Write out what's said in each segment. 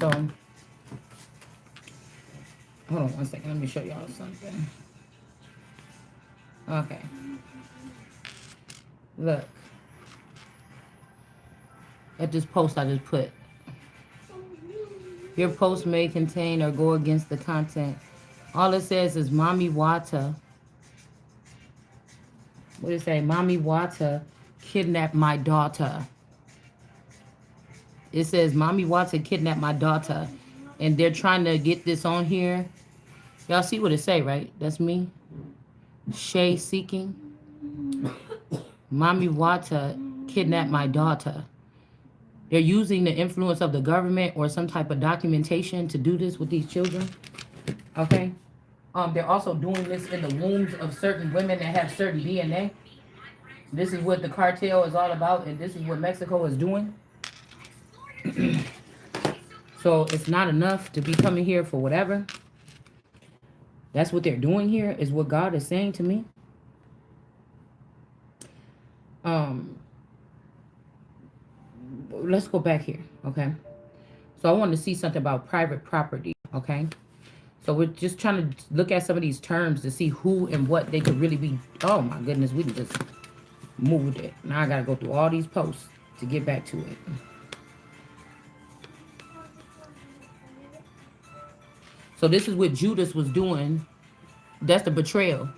So, hold on one second. Let me show y'all something. Okay. Look. At this post I just put. Your post may contain or go against the content. All it says is Mommy Wata. What did it say? Mommy Wata kidnapped my daughter. It says Mommy Wata kidnapped my daughter. And they're trying to get this on here. Y'all see what it say, right? That's me. Shay seeking. Mommy Wata kidnapped my daughter. They're using the influence of the government or some type of documentation to do this with these children. Okay? They're also doing this in the wombs of certain women that have certain DNA. This is what the cartel is all about, and this is what Mexico is doing. So it's not enough to be coming here for whatever. That's what they're doing here, is what God is saying to me. Let's go back here, okay? So I want to see something about private property, okay? So we're just trying to look at some of these terms to see who and what they could really be. Oh my goodness, we just moved it. Now I got to go through all these posts to get back to it. So this is what Judas was doing. That's the betrayal.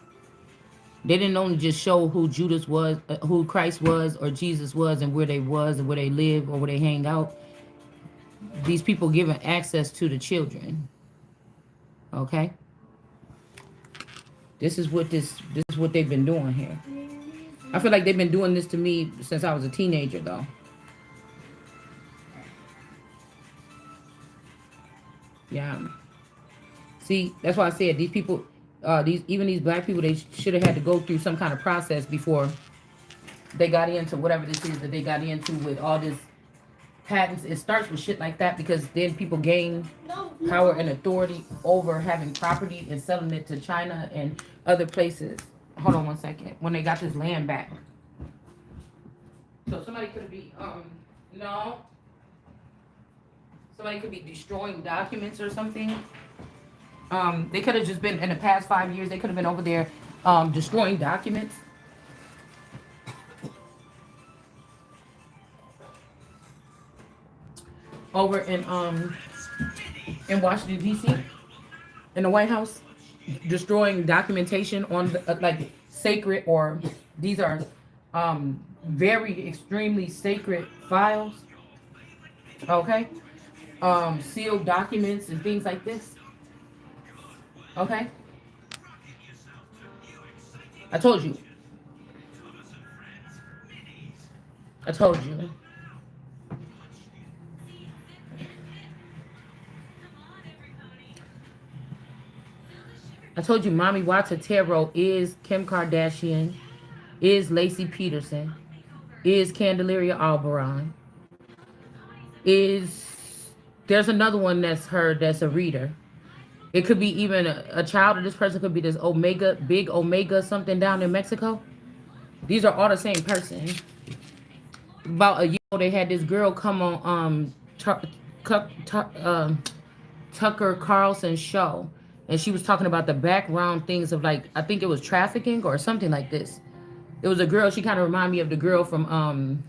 They didn't only just show who Judas was, who Christ was, or Jesus was, and where they was, and where they live, or where they hang out. These people giving access to the children. Okay. This is what this is what they've been doing here. I feel like they've been doing this to me since I was a teenager, though. Yeah. See, that's why I said these people, these black people, they should have had to go through some kind of process before they got into whatever this is that they got into with all this patents. It starts with shit like that because then people gain power and authority over having property and selling it to China and other places. Hold on one second. When they got this land back. So somebody could be, no. Somebody could be destroying documents or something. They could have just been, in the past 5 years, they could have been over there destroying documents. Over in Washington, D.C., in the White House, destroying documentation on the, like sacred, or these are very extremely sacred files. Okay, sealed documents and things like this. Okay, I told you. I told you. I told you Mommy Wata Tarot is Kim Kardashian, is Lacey Peterson, is Candelaria Albaron, there's another one that's her, that's a reader. It could be even a child of this person, could be this Omega, big Omega something down in Mexico. These are all the same person. About a year ago, they had this girl come on Tucker Carlson's show. And she was talking about the background things of, like, I think it was trafficking or something like this. It was a girl, she kind of reminded me of the girl from,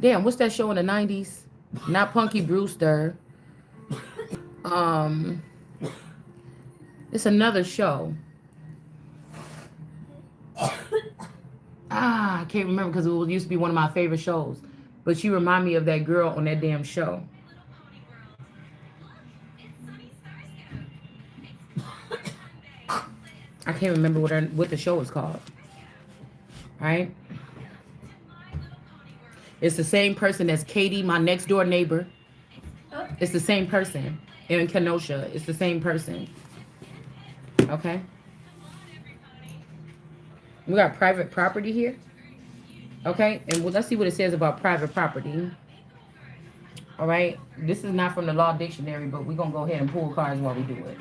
damn, what's that show in the 90s? Not Punky Brewster. It's another show. I can't remember because it used to be one of my favorite shows. But she reminded me of that girl on that damn show. I can't remember what the show is called. Right? It's the same person as Katie, my next door neighbor. It's the same person. In Kenosha. It's the same person. Okay? We got private property here. Okay? And let's see what it says about private property. All right? This is not from the Law Dictionary, but we're going to go ahead and pull cards while we do it.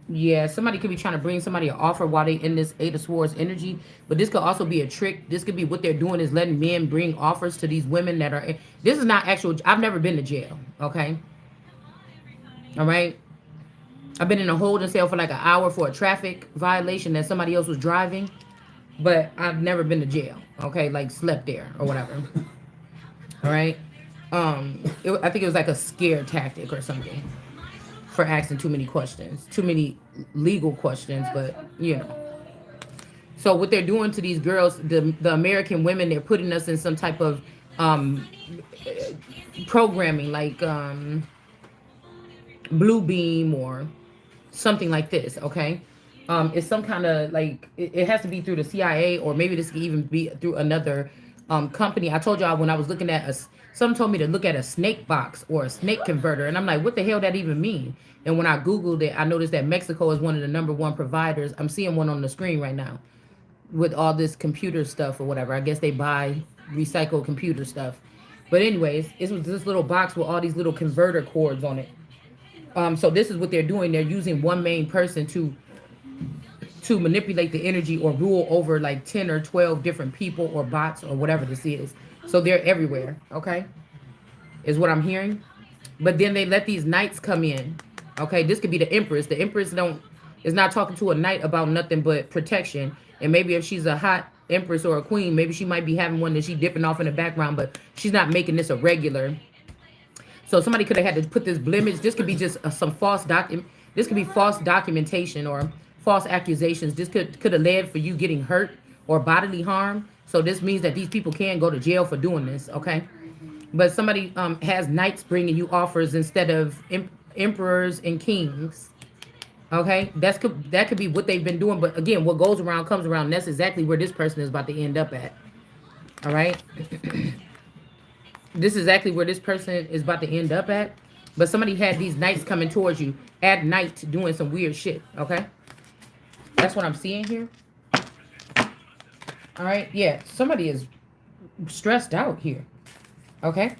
Yeah, somebody could be trying to bring somebody an offer while they in this Eight of Swords energy, but this could also be a trick. This could be what they're doing is letting men bring offers to these women that are. This is not actual. I've never been to jail. Okay, all right. I've been in a holding cell for like an hour for a traffic violation that somebody else was driving, but I've never been to jail. Okay, like slept there or whatever. All right. I think it was like a scare tactic or something for asking too many questions, too many legal questions, but you know. So what they're doing to these girls, the American women, they're putting us in some type of um, programming, like Blue Beam or something like this. Okay, it's some kind of like it has to be through the CIA or maybe this could even be through another company. I told y'all when I was looking at someone told me to look at a snake box or a snake converter, and I'm like, what the hell that even mean? And when I googled it, I noticed that Mexico is one of the #1 providers. I'm seeing one on the screen right now with all this computer stuff or whatever. I guess they buy recycled computer stuff. But anyways, it was this little box with all these little converter cords on it. So this is what they're doing. They're using one main person to manipulate the energy or rule over like 10 or 12 different people or bots or whatever this is. So they're everywhere, okay? Is what I'm hearing. But then they let these knights come in. Okay, this could be the Empress. The Empress is not talking to a knight about nothing but protection. And maybe if she's a hot Empress or a queen, maybe she might be having one that she's dipping off in the background, but she's not making this a regular. So somebody could have had to put this blemish. This could be just some false document. This could be false documentation or false accusations. This could have led for you getting hurt or bodily harm. So this means that these people can go to jail for doing this. Okay, but somebody has knights bringing you offers instead of emperors and kings. Okay, that could be what they've been doing. But again, what goes around comes around. And that's exactly where this person is about to end up at. All right. This is exactly where this person is about to end up at. But somebody had these knights coming towards you at night doing some weird shit. Okay. That's what I'm seeing here. All right. Yeah. Somebody is stressed out here. Okay.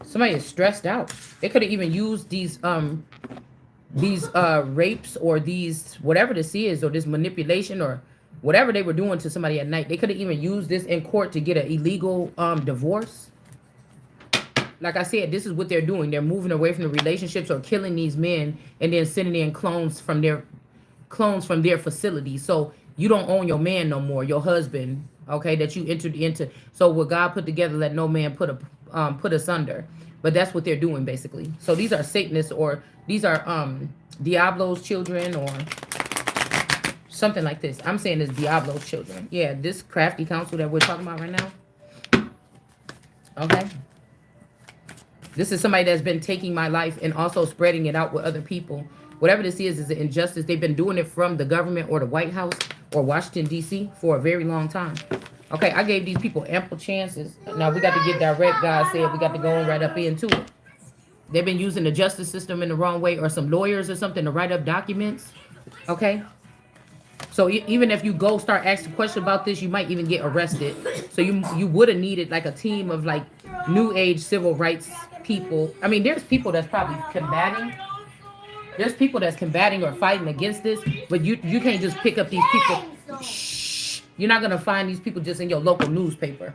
Somebody is stressed out. They could have even used these rapes or these whatever this is or this manipulation or whatever they were doing to somebody at night. They could have even used this in court to get an illegal divorce. Like I said, this is what they're doing. They're moving away from the relationships or killing these men and then sending in clones from their facility. So you don't own your man no more, your husband, okay, that you entered into. So what God put together, let no man put asunder. But that's what they're doing basically. So these are Satanists or these are Diablo's children or something like this. I'm saying it's Diablo's children. Yeah, this crafty council that we're talking about right now. Okay. This is somebody that's been taking my life and also spreading it out with other people. Whatever this is an injustice. They've been doing it from the government or the White House or Washington, D.C. for a very long time. Okay, I gave these people ample chances. Now we got to get direct. God said we got to go right up into it. They've been using the justice system in the wrong way or some lawyers or something to write up documents. Okay. So even if you go start asking questions about this, you might even get arrested. So you would have needed like a team of like new age civil rights people. I mean, there's people that's probably combating. There's people that's combating or fighting against this, but you can't just pick up these people. Shh. You're not gonna find these people just in your local newspaper.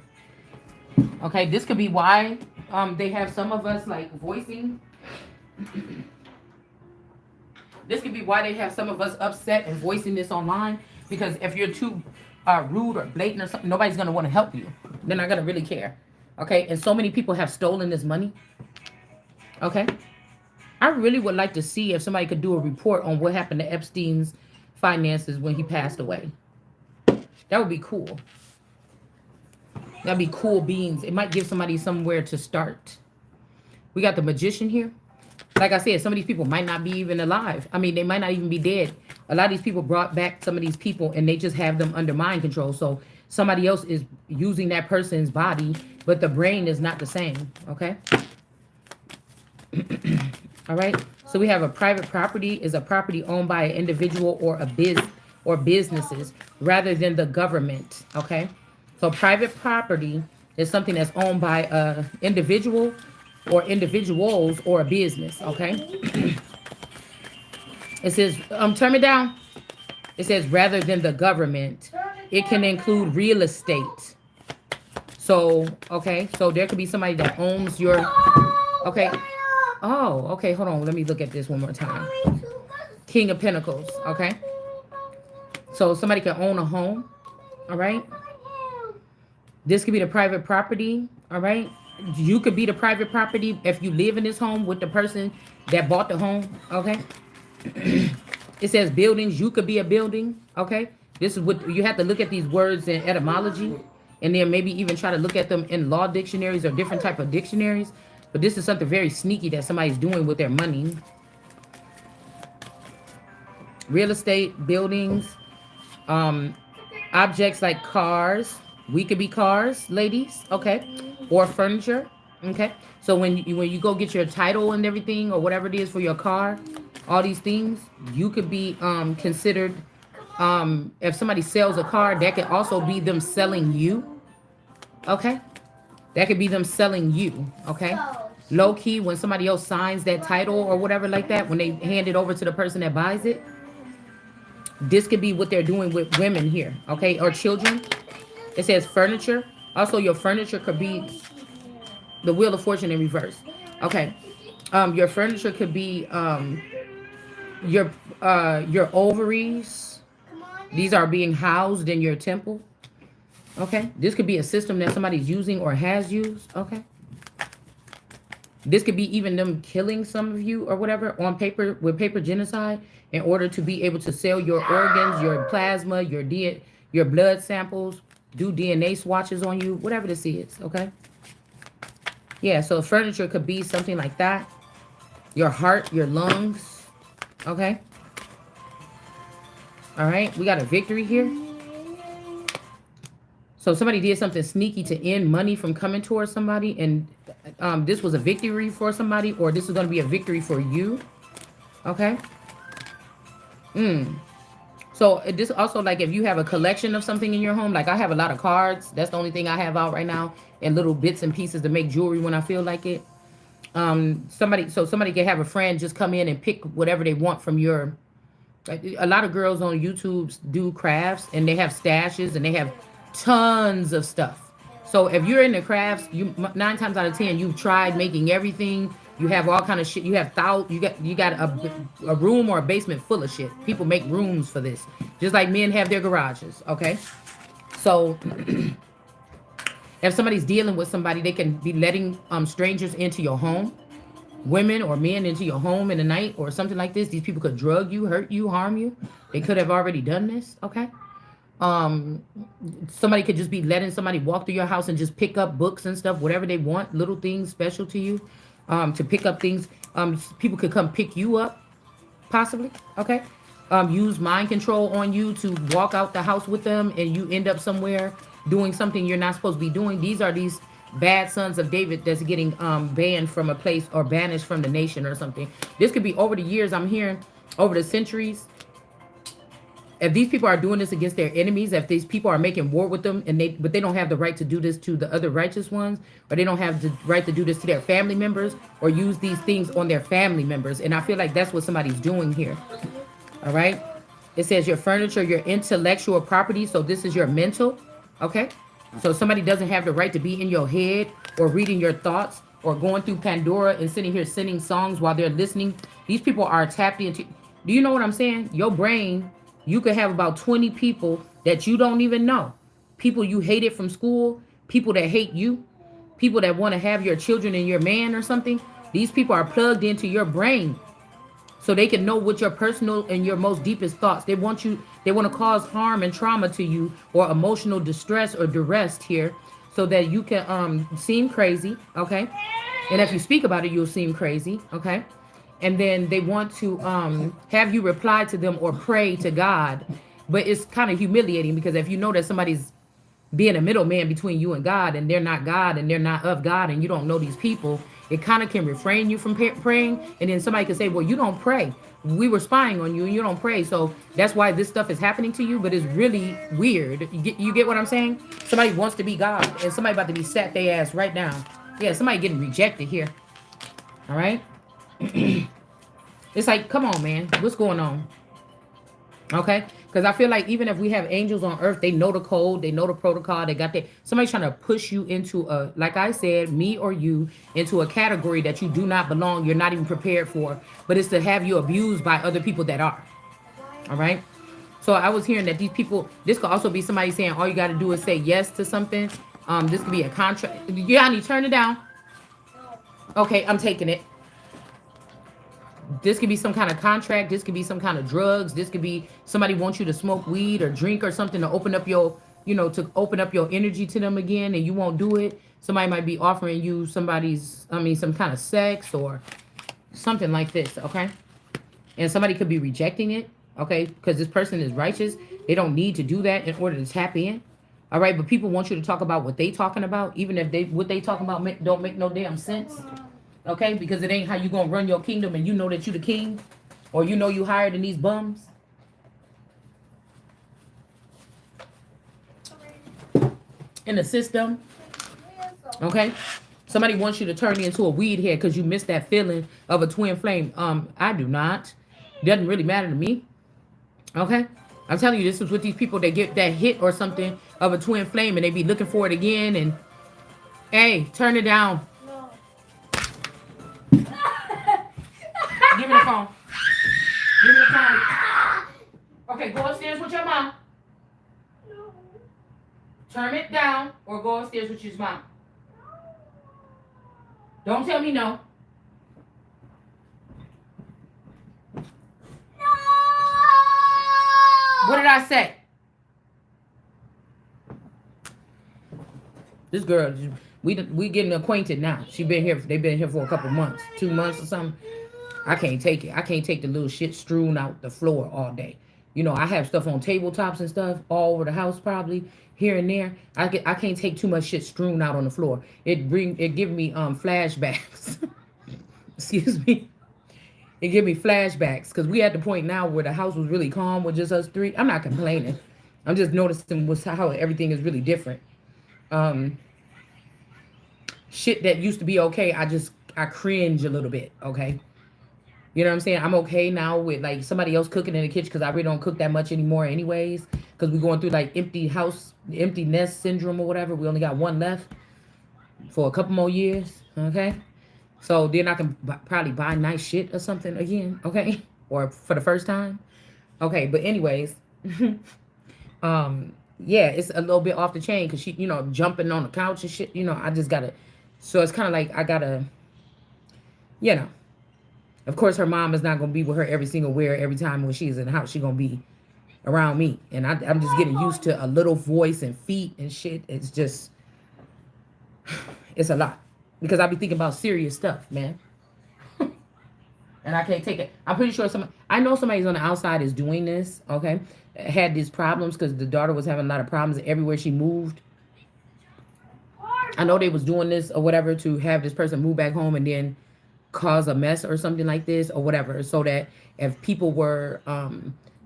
Okay, this could be why they have some of us like voicing. This could be why they have some of us upset and voicing this online. Because if you're too rude or blatant or something, nobody's gonna want to help you. They're not gonna really care. Okay, and so many people have stolen this money. Okay, I really would like to see if somebody could do a report on what happened to Epstein's finances when he passed away. That would be cool. That'd be cool beans. It might give somebody somewhere to start. We got the magician here. Like I said, some of these people might not be even alive. I mean, they might not even be dead. A lot of these people brought back some of these people and they just have them under mind control. So somebody else is using that person's body, but the brain is not the same. Okay. All right. So we have a private property is a property owned by an individual or a businesses rather than the government. Okay. So private property is something that's owned by a individual or individuals or a business. Okay. It says, turn it down. It says rather than the government, it can include real estate. So, okay, so there could be somebody that owns your, okay. Oh, okay, hold on. Let me look at this one more time. King of Pentacles, okay? So somebody can own a home, all right? This could be the private property, all right? You could be the private property if you live in this home with the person that bought the home, okay? It says buildings. You could be a building, okay? This is what you have to look at these words in etymology, and then maybe even try to look at them in law dictionaries or different type of dictionaries. But this is something very sneaky that somebody's doing with their money. Real estate, buildings, objects like cars. We could be cars, ladies, okay? Or furniture, okay? So when you go get your title and everything or whatever it is for your car, all these things, you could be considered, if somebody sells a car, that could also be them selling you, okay? That could be them selling you, okay? Low key, when somebody else signs that title or whatever like that, when they hand it over to the person that buys it, this could be what they're doing with women here, okay? Or children. It says furniture. Also, your furniture could be the Wheel of Fortune in reverse. Okay. Your furniture could be your ovaries. These are being housed in your temple. Okay. This could be a system that somebody's using or has used. Okay. This could be even them killing some of you or whatever on paper with paper genocide in order to be able to sell your organs, your plasma, your blood samples, do DNA swatches on you, whatever this is, okay? Yeah, so furniture could be something like that. Your heart, your lungs, okay? All right, we got a victory here. So somebody did something sneaky to end money from coming towards somebody, and this was a victory for somebody, or this is going to be a victory for you, okay? So this also, like, if you have a collection of something in your home, like I have a lot of cards. That's the only thing I have out right now, and little bits and pieces to make jewelry when I feel like it. Somebody can have a friend just come in and pick whatever they want from your. A lot of girls on YouTube do crafts, and they have stashes, and they have tons of stuff. So if you're in the crafts, 9 times out of 10, you've tried making everything. You have all kind of shit. You have you got a room or a basement full of shit. People make rooms for this, just like men have their garages. Okay, so if somebody's dealing with somebody, they can be letting strangers into your home, women or men into your home in the night or something like this. These people could drug you, hurt you, harm you. They could have already done this. Okay. Somebody could just be letting somebody walk through your house and just pick up books and stuff, whatever they want, little things special to you, to pick up things. People could come pick you up, possibly, okay? Use mind control on you to walk out the house with them, and you end up somewhere doing something you're not supposed to be doing. These are these bad sons of David that's getting banned from a place or banished from the nation or something. This could be over the years, I'm hearing, over the centuries. If these people are doing this against their enemies, if these people are making war with them, but they don't have the right to do this to the other righteous ones, or they don't have the right to do this to their family members, or use these things on their family members. And I feel like that's what somebody's doing here. All right. It says your furniture, your intellectual property. So this is your mental. Okay. So somebody doesn't have the right to be in your head or reading your thoughts or going through Pandora and sitting here singing songs while they're listening. These people are tapped into. Do you know what I'm saying? Your brain. You could have about 20 people that you don't even know. People you hated from school, people that hate you, people that want to have your children and your man or something. These people are plugged into your brain so they can know what your personal and your most deepest thoughts. They want to cause harm and trauma to you, or emotional distress or duress here, so that you can seem crazy, okay? And if you speak about it, you'll seem crazy, okay? And then they want to have you reply to them or pray to God. But it's kind of humiliating, because if you know that somebody's being a middleman between you and God, and they're not God and they're not of God, and you don't know these people, it kind of can refrain you from praying. And then somebody can say, well, you don't pray. We were spying on you and you don't pray. So that's why this stuff is happening to you. But it's really weird. You get what I'm saying? Somebody wants to be God, and somebody about to be sat their ass right now. Yeah, somebody getting rejected here. All right. It's like, come on, man. What's going on? Okay? Because I feel like even if we have angels on earth, they know the code, they know the protocol, they got that. Somebody's trying to push you into a, like I said, me or you, into a category that you do not belong, you're not even prepared for, but it's to have you abused by other people that are. All right? So I was hearing that these people, this could also be somebody saying all you got to do is say yes to something. This could be a contract. Yeah, I need to turn it down. Okay, I'm taking it. This could be some kind of contract. This could be some kind of drugs. This could be somebody wants you to smoke weed or drink or something to open up your, to open up your energy to them again, and you won't do it. Somebody might be offering you some kind of sex or something like this, okay? And somebody could be rejecting it, okay? Because this person is righteous. They don't need to do that in order to tap in. All right, but people want you to talk about what they talking about, even if what they talking about don't make no damn sense. Okay, because it ain't how you gonna run your kingdom and you know that you the king, or you know you higher than these bums in the system. Okay, somebody wants you to turn into a weed head because you missed that feeling of a twin flame. I do not. Doesn't really matter to me. Okay, I'm telling you, this is with these people that get that hit or something of a twin flame and they be looking for it again. And hey, turn it down. Give me the phone. Give me the phone. Okay, go upstairs with your mom. No. Turn it down or go upstairs with your mom. Don't tell me no. No. What did I say? This girl, we getting acquainted now. They've been here for a couple months, 2 months or something. I can't take it. I can't take the little shit strewn out the floor all day. I have stuff on tabletops and stuff all over the house, probably here and there. I can't take too much shit strewn out on the floor. It give me flashbacks. Excuse me. It give me flashbacks because we at the point now where the house was really calm with just us three. I'm not complaining. I'm just noticing how everything is really different. Shit that used to be okay, I cringe a little bit. Okay. You know what I'm saying? I'm okay now with like somebody else cooking in the kitchen because I really don't cook that much anymore anyways. Because we're going through like empty nest syndrome or whatever. We only got one left for a couple more years. Okay. So then I can probably buy nice shit or something again. Okay. Or for the first time. Okay. But anyways, yeah, it's a little bit off the chain because she, jumping on the couch and shit. I just gotta. So it's kind of like I gotta, Of course, her mom is not going to be with her every single where every time when she's in the house. She's going to be around me. And I'm just getting used to a little voice and feet and shit. It's just, it's a lot. Because I be thinking about serious stuff, man. And I can't take it. I'm pretty sure I know somebody's on the outside is doing this, okay? Had these problems because the daughter was having a lot of problems everywhere she moved. I know they was doing this or whatever to have this person move back home and then cause a mess or something like this or whatever, so that if people were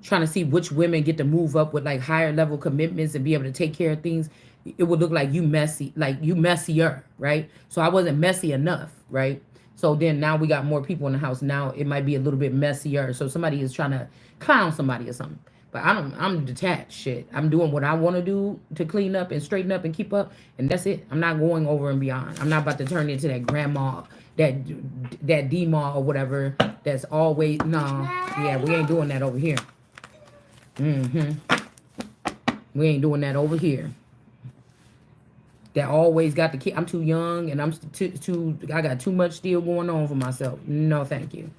trying to see which women get to move up with like higher level commitments and be able to take care of things, it would look like you messier, right? So I wasn't messy enough, right? So then now we got more people in the house. Now it might be a little bit messier. So somebody is trying to clown somebody or something. But I'm detached. Shit. I'm doing what I want to do to clean up and straighten up and keep up. And that's it. I'm not going over and beyond. I'm not about to turn into that grandma, that D-ma or whatever. That's always, no. Yeah, we ain't doing that over here. We ain't doing that over here. That always got the kid. I'm too young and I got too much still going on for myself. No, thank you.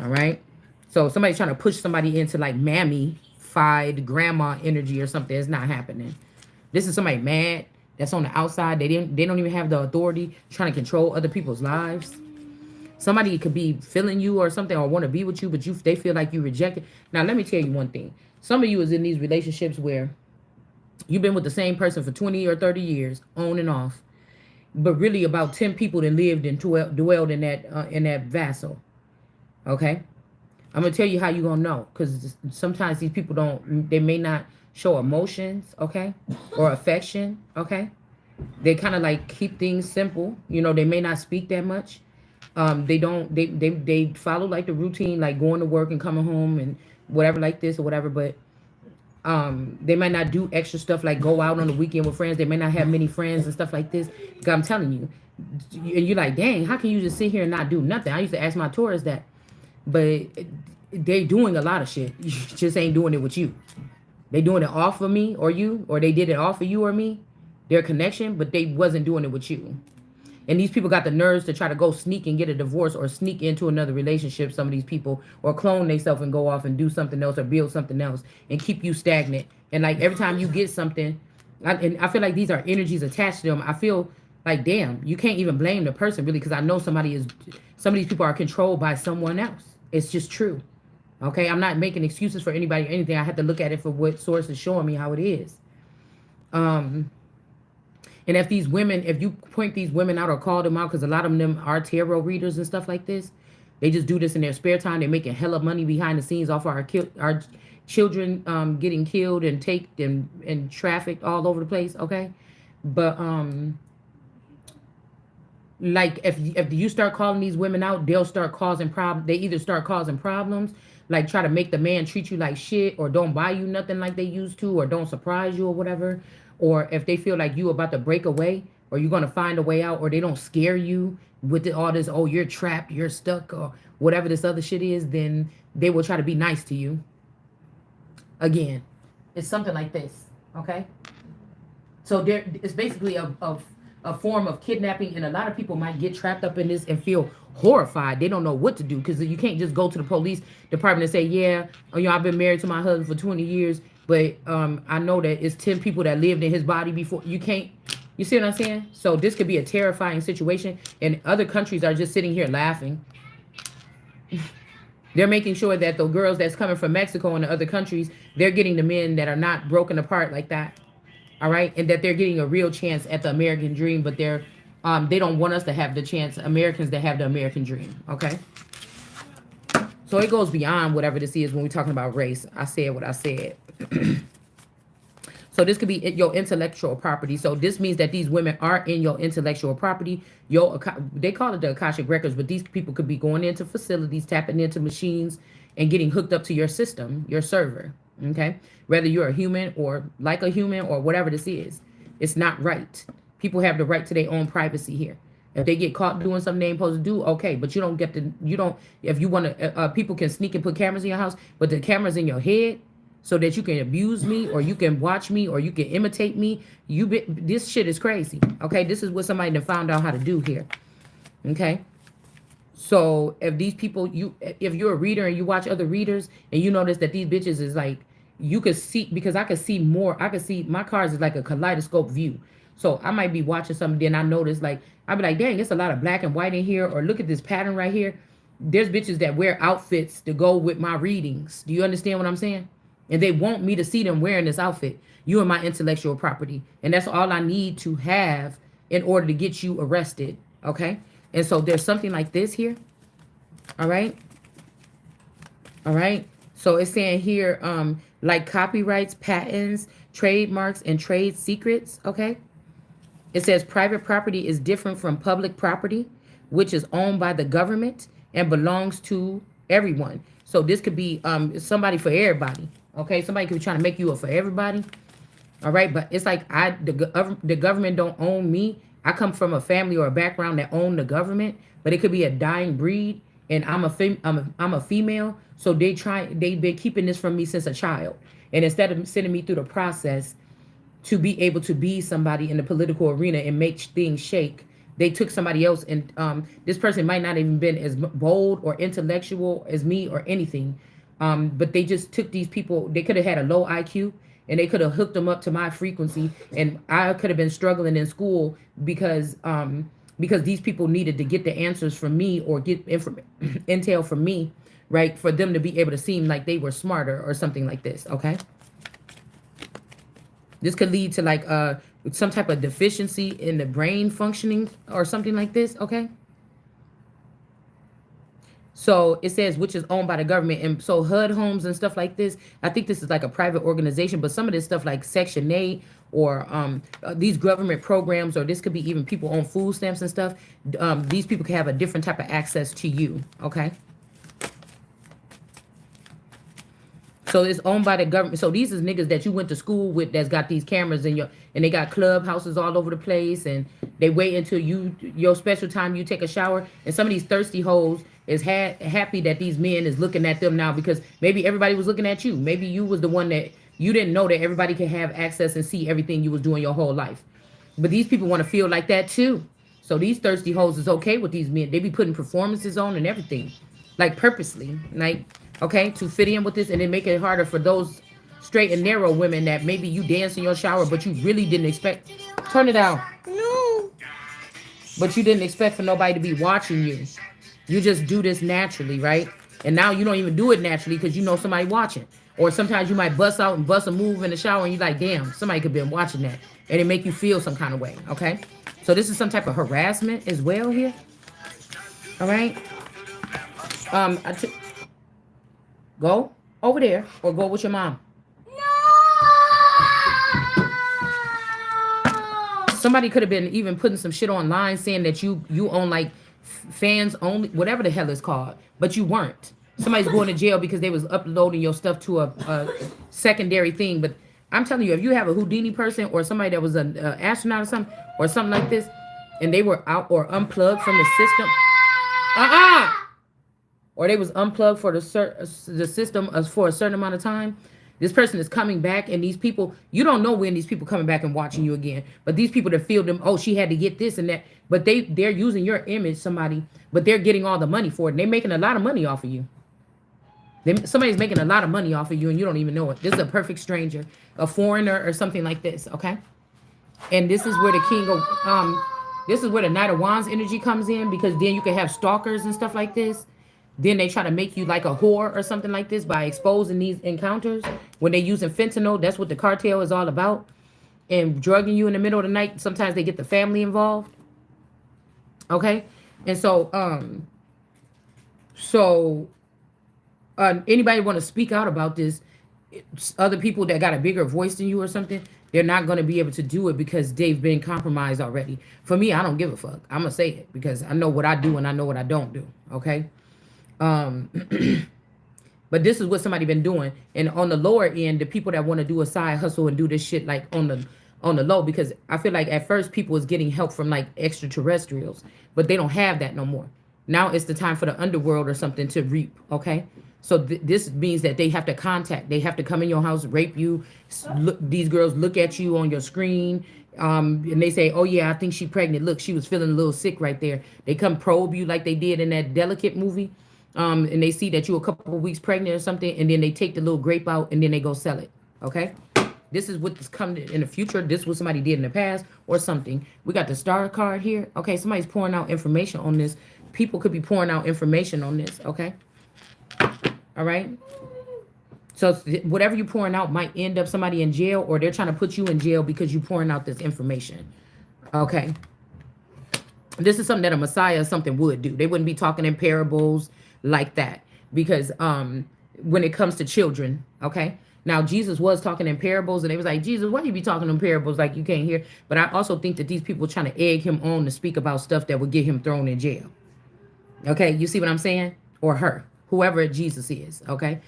All right. So somebody's trying to push somebody into like mammy-fied grandma energy or something. It's not happening. This is somebody mad that's on the outside. They don't even have the authority, trying to control other people's lives. Somebody could be feeling you or something or want to be with you, but they feel like you rejected. Now, let me tell you one thing. Some of you is in these relationships where you've been with the same person for 20 or 30 years, on and off. But really about 10 people that lived and dwelled in that vessel. Okay? I'm going to tell you how you're going to know. Because sometimes these people they may not show emotions, okay? Or affection, okay? They kind of like keep things simple. They may not speak that much. They don't they follow like the routine, like going to work and coming home and whatever like this or whatever, but they might not do extra stuff like go out on the weekend with friends. They may not have many friends and stuff like this. Because I'm telling you, and you're like, dang, how can you just sit here and not do nothing? I used to ask my tourists that, but they doing a lot of shit. You just ain't doing it with you. They doing it off of me or you, or they did it off of you or me, their connection, but they wasn't doing it with you. And these people got the nerves to try to go sneak and get a divorce or sneak into another relationship, some of these people, or clone themselves and go off and do something else or build something else and keep you stagnant. And like every time you get something, and I feel like these are energies attached to them. I feel like, damn, you can't even blame the person really, because I know some of these people are controlled by someone else. It's just true. Okay, I'm not making excuses for anybody or anything. I have to look at it for what source is showing me how it is. And if these women, if you point these women out or call them out, because a lot of them are tarot readers and stuff like this, they just do this in their spare time. They're making hella money behind the scenes off our children getting killed and taken and trafficked all over the place. Okay, but like if you start calling these women out, they'll start causing problems. They either start causing problems, like try to make the man treat you like shit, or don't buy you nothing like they used to, or don't surprise you or whatever. Or if they feel like you about to break away, or you're gonna find a way out, or they don't scare you with all this, oh, you're trapped, you're stuck, or whatever this other shit is, then they will try to be nice to you. Again, it's something like this, okay? So there, it's basically a form of kidnapping, and a lot of people might get trapped up in this and feel horrified. They don't know what to do, because you can't just go to the police department and say, yeah, you know, I've been married to my husband for 20 years, but I know that it's 10 people that lived in his body before. You can't, you see what I'm saying? So this could be a terrifying situation, and other countries are just sitting here laughing. They're making sure that the girls that's coming from Mexico and the other countries, they're getting the men that are not broken apart like that. All right, and that they're getting a real chance at the American dream, but they don't want us to have the chance, Americans, that have the American dream. Okay, so it goes beyond whatever this is when we're talking about race. I said what I said. So this could be your intellectual property. So this means that these women are in your intellectual property. They call it the Akashic Records, but these people could be going into facilities, tapping into machines, and getting hooked up to your system, your server. Okay, whether you're a human or like a human or whatever this is, it's not right. People have the right to their own privacy here. If they get caught doing something they ain't supposed to do, okay, but you don't get to, you don't, if you want to, people can sneak and put cameras in your house, but the cameras in your head so that you can abuse me, or you can watch me, or you can imitate me. This shit is crazy. Okay, this is what somebody that found out how to do here. Okay, so if these people, if you're a reader and you watch other readers and you notice that these bitches is like, you could see, because I could see more. I could see, my cards is like a kaleidoscope view. So I might be watching something, then I notice, like, I'll be like, dang, it's a lot of black and white in here, or look at this pattern right here. There's bitches that wear outfits to go with my readings. Do you understand what I'm saying? And they want me to see them wearing this outfit. You are my intellectual property. And that's all I need to have in order to get you arrested. Okay? And so there's something like this here. All right? All right? So it's saying here, like copyrights, patents, trademarks, and trade secrets. Okay? It says private property is different from public property, which is owned by the government and belongs to everyone. So this could be somebody for everybody. Okay, somebody could be trying to make you a for everybody. All right, but it's like the government don't own me. I come from a family or a background that own the government, but it could be a dying breed, and I'm a female. So they've been keeping this from me since a child, and instead of sending me through the process to be able to be somebody in the political arena and make things shake, they took somebody else, and this person might not even been as bold or intellectual as me or anything, but they just took these people. They could have had a low IQ, and they could have hooked them up to my frequency, and I could have been struggling in school because these people needed to get the answers from me or get intel from me, right, for them to be able to seem like they were smarter or something like this. Okay, this could lead to like some type of deficiency in the brain functioning or something like this. Okay, so it says which is owned by the government, and so HUD homes and stuff like this, I think this is like a private organization, but some of this stuff like Section 8 or these government programs, or this could be even people on food stamps and stuff. These people can have a different type of access to you. Okay. So it's owned by the government. So these is niggas that you went to school with that's got these cameras in your, and they got clubhouses all over the place, and they wait until your special time you take a shower. And some of these thirsty hoes is happy that these men is looking at them now, because maybe everybody was looking at you. Maybe you was the one that you didn't know that everybody can have access and see everything you was doing your whole life. But these people want to feel like that too. So these thirsty hoes is okay with these men. They be putting performances on and everything, like purposely, like, okay, to fit in with this, and then make it harder for those straight and narrow women that maybe you dance in your shower, but you really didn't expect. Turn it down. No. But you didn't expect for nobody to be watching you. You just do this naturally, right? And now you don't even do it naturally because you know somebody watching. Or sometimes you might bust out and bust a move in the shower, and you're like, damn, somebody could have been watching that. And it make you feel some kind of way, okay? So this is some type of harassment as well here. All right? Go over there or go with your mom. No! Somebody could have been even putting some shit online saying that you own like fans only, whatever the hell it's called, but you weren't. Somebody's going to jail because they was uploading your stuff to a secondary thing. But I'm telling you, if you have a Houdini person or somebody that was an astronaut or something like this, and they were out or unplugged from the system, or they was unplugged for the system for a certain amount of time, this person is coming back, and these people, you don't know when these people coming back and watching you again. But these people that feel them, oh, she had to get this and that, but they're using your image, somebody, but they're getting all the money for it, and they're making a lot of money off of you. Somebody's making a lot of money off of you, and you don't even know it. This is a perfect stranger, a foreigner, or something like this. Okay, and this is where the king of this is where the Knight of Wands energy comes in, because then you can have stalkers and stuff like this. Then they try to make you like a whore or something like this by exposing these encounters. When they're using fentanyl, that's what the cartel is all about. And drugging you in the middle of the night. Sometimes they get the family involved. Okay? And so, anybody want to speak out about this, other people that got a bigger voice than you or something, they're not going to be able to do it because they've been compromised already. For me, I don't give a fuck. I'm going to say it because I know what I do and I know what I don't do. Okay? But this is what somebody been doing. And on the lower end, the people that want to do a side hustle and do this shit like on the low, because I feel like at first people was getting help from like extraterrestrials, but they don't have that no more. Now it's the time for the underworld or something to reap. Okay. So this means that they have to they have to come in your house, rape you. Look, these girls look at you on your screen. And they say, oh yeah, I think she's pregnant. Look, she was feeling a little sick right there. They come probe you like they did in that Delicate movie. And they see that you're a couple of weeks pregnant or something, and then they take the little grape out and then they go sell it. Okay? This is what's coming in the future. This is what somebody did in the past or something. We got the star card here. Okay, somebody's pouring out information on this. People could be pouring out information on this. Okay? All right? So whatever you're pouring out might end up somebody in jail, or they're trying to put you in jail because you're pouring out this information. Okay? This is something that a Messiah or something would do. They wouldn't be talking in parables like that, because when it comes to children, okay? Now, Jesus was talking in parables, and they was like, Jesus, why you be talking in parables like you can't hear? But I also think that these people were trying to egg him on to speak about stuff that would get him thrown in jail. Okay, you see what I'm saying? Or her, whoever Jesus is, okay?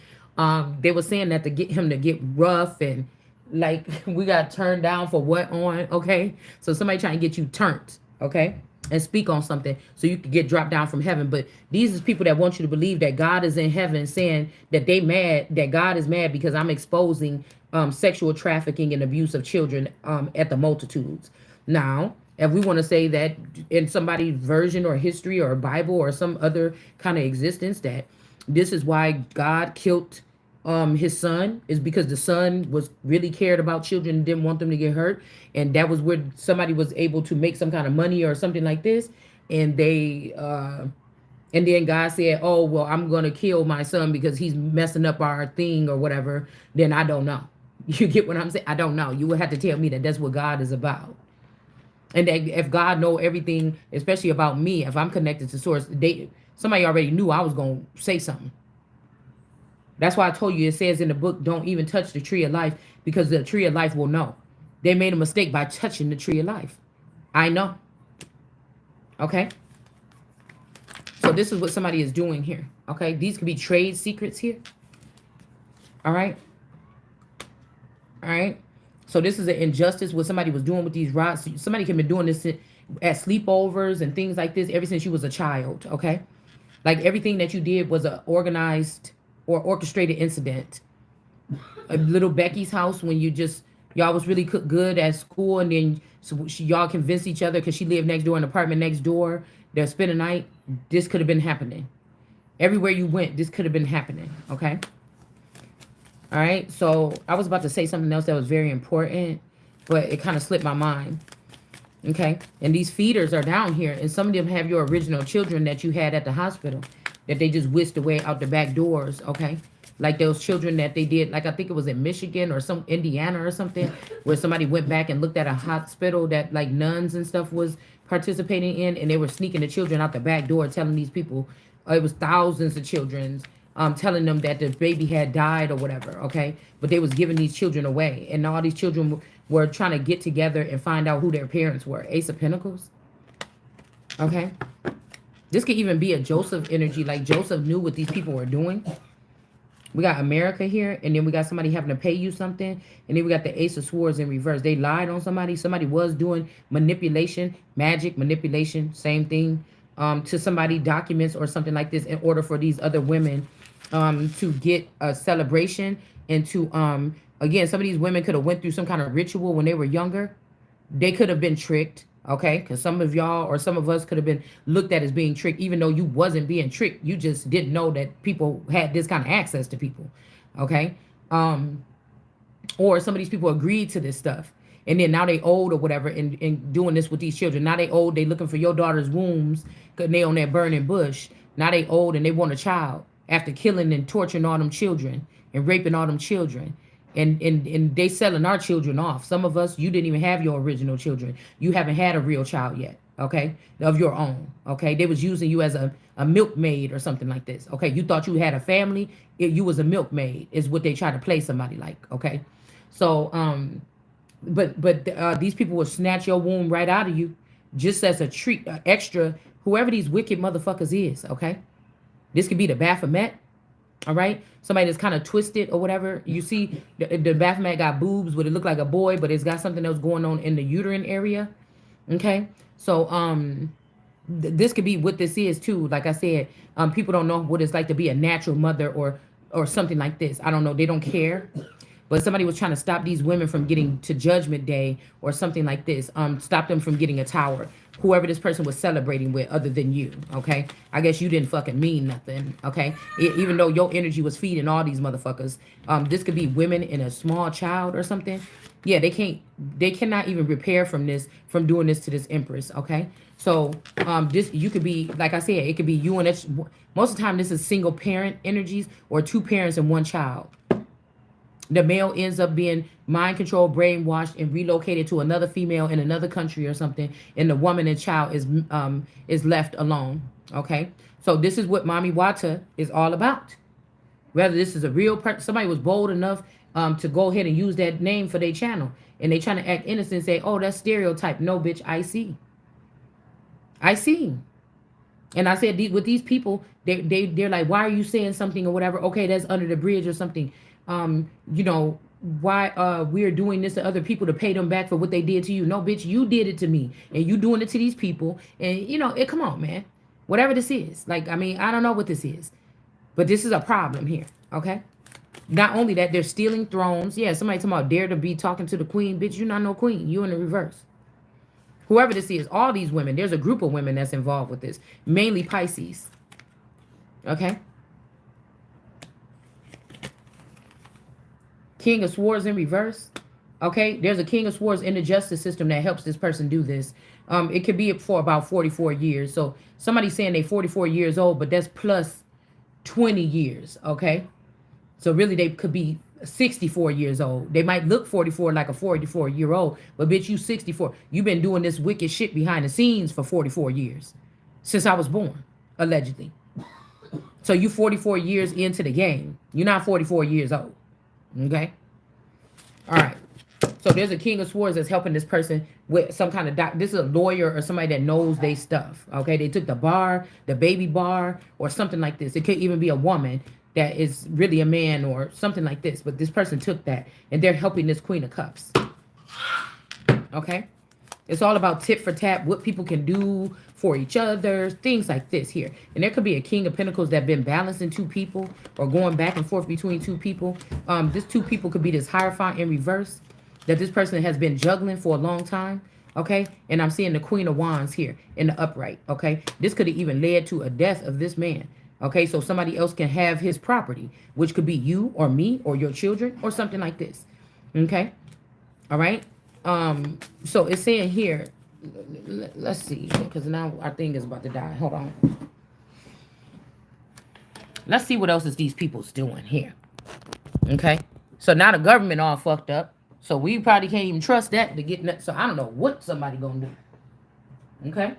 They were saying that to get him to get rough and like we got turned down for what on, okay? So somebody trying to get you turned, okay? And speak on something so you could get dropped down from heaven. But these is people that want you to believe that God is in heaven, saying that they mad, that God is mad because I'm exposing sexual trafficking and abuse of children at the multitudes. Now, if we want to say that in somebody's version or history or Bible or some other kind of existence, that this is why God killed his son, is because the son was really cared about children and didn't want them to get hurt, and that was where somebody was able to make some kind of money or something like this, and they and then God said, oh well, I'm gonna kill my son because he's messing up our thing or whatever. Then I don't know. You get what I'm saying? I don't know. You would have to tell me that that's what God is about. And that if God know everything, especially about me, if I'm connected to source, somebody already knew I was gonna say something. That's why I told you, it says in the book, don't even touch the tree of life, because the tree of life will know. They made a mistake by touching the tree of life. I know. Okay. So this is what somebody is doing here. Okay. These could be trade secrets here. All right. All right. So this is an injustice what somebody was doing with these rods. Somebody can be doing this at sleepovers and things like this ever since you was a child. Okay. Like everything that you did was an organized or orchestrated incident. A little Becky's house when you just y'all was really good at school, and then y'all convinced each other because she lived next door in an apartment next door. They'll spend a night. This could have been happening. Everywhere you went, this could have been happening. Okay. All right. So I was about to say something else that was very important, but it kind of slipped my mind. Okay. And these feeders are down here, and some of them have your original children that you had at the hospital that they just whisked away out the back doors. Okay. Like those children that they did, like I think it was in Michigan or some Indiana or something, where somebody went back and looked at a hospital that like nuns and stuff was participating in, and they were sneaking the children out the back door, telling these people it was thousands of children, telling them that the baby had died or whatever. Okay, but they was giving these children away, and all these children were trying to get together and find out who their parents were. Ace of Pentacles. Okay, this could even be a Joseph energy, like Joseph knew what these people were doing. We got America here, and then we got somebody having to pay you something, and then we got the Ace of Swords in reverse. They lied on somebody. Somebody was doing manipulation, magic, manipulation, same thing, to somebody, documents or something like this in order for these other women to get a celebration and to, again, some of these women could have went through some kind of ritual when they were younger. They could have been tricked. Okay, because some of y'all or some of us could have been looked at as being tricked, even though you wasn't being tricked. You just didn't know that people had this kind of access to people. Okay, or some of these people agreed to this stuff, and then now they old or whatever, and doing this with these children. Now they old, they looking for your daughter's wombs because they on that burning bush. Now they old and they want a child after killing and torturing all them children and raping all them children. And they selling our children off. Some of us, you didn't even have your original children. You haven't had a real child yet, okay, of your own, okay? They was using you as a milkmaid or something like this, okay? You thought you had a family. You was a milkmaid is what they try to play somebody like, okay? So, but these people will snatch your womb right out of you just as a treat, extra, whoever these wicked motherfuckers is, okay? This could be the Baphomet. All right, somebody that's kind of twisted or whatever. You see, the Baphomet got boobs, but it look like a boy, but it's got something else going on in the uterine area. Okay, so this could be what this is too. Like I said, people don't know what it's like to be a natural mother or something like this. I don't know. They don't care. But somebody was trying to stop these women from getting to Judgment Day or something like this. Stop them from getting a tower. Whoever this person was celebrating with other than you, okay? I guess you didn't fucking mean nothing, okay? Even though your energy was feeding all these motherfuckers. This could be women and a small child or something. Yeah, they cannot even repair from doing this to this Empress, okay? So you could be, like I said, it could be you and it's, most of the time this is single parent energies or two parents and one child. The male ends up being mind controlled, brainwashed, and relocated to another female in another country or something, and the woman and child is left alone. Okay, so this is what Mami Wata is all about. Whether this is a real person, somebody was bold enough to go ahead and use that name for their channel, and they trying to act innocent and say, "Oh, that's stereotype." No, bitch, I see. And I said with these people, they're like, "Why are you saying something or whatever?" Okay, that's under the bridge or something. You know, why we're doing this to other people to pay them back for what they did to you. No, bitch, you did it to me, and you doing it to these people. And you know, come on, man. Whatever this is, like, I mean, I don't know what this is, but this is a problem here. Okay. Not only that, they're stealing thrones. Yeah, somebody talking about dare to be talking to the queen, bitch. You not no queen. You in the reverse. Whoever this is, all these women. There's a group of women that's involved with this, mainly Pisces. Okay. King of Swords in reverse. Okay, there's a King of Swords in the justice system that helps this person do this. It could be for about 44 years. So somebody's saying they 44 years old, but that's plus 20 years. Okay, so really they could be 64 years old. They might look 44 like a 44-year-old, but bitch, you 64. You've been doing this wicked shit behind the scenes for 44 years since I was born, allegedly. So you 44 years into the game. You're not 44 years old. Okay. All right. So there's a King of Swords that's helping this person with some kind of this is a lawyer or somebody that knows they stuff. Okay, they took the bar, the baby bar, or something like this. It could even be a woman that is really a man or something like this. But this person took that and they're helping this Queen of Cups. Okay, it's all about tit for tat, what people can do for each other, things like this here. And there could be a King of Pentacles that been balancing two people or going back and forth between two people. This two people could be this Hierophant in reverse that this person has been juggling for a long time. Okay, and I'm seeing the Queen of Wands here in the upright. Okay, this could have even led to a death of this man. Okay, so somebody else can have his property, which could be you or me or your children or something like this. Okay, all right. So it's saying here, let's see, because now our thing is about to die. Hold on. Let's see what else is these people's doing here. Okay, so now the government all fucked up. So we probably can't even trust that to get. So I don't know what somebody gonna do. Okay,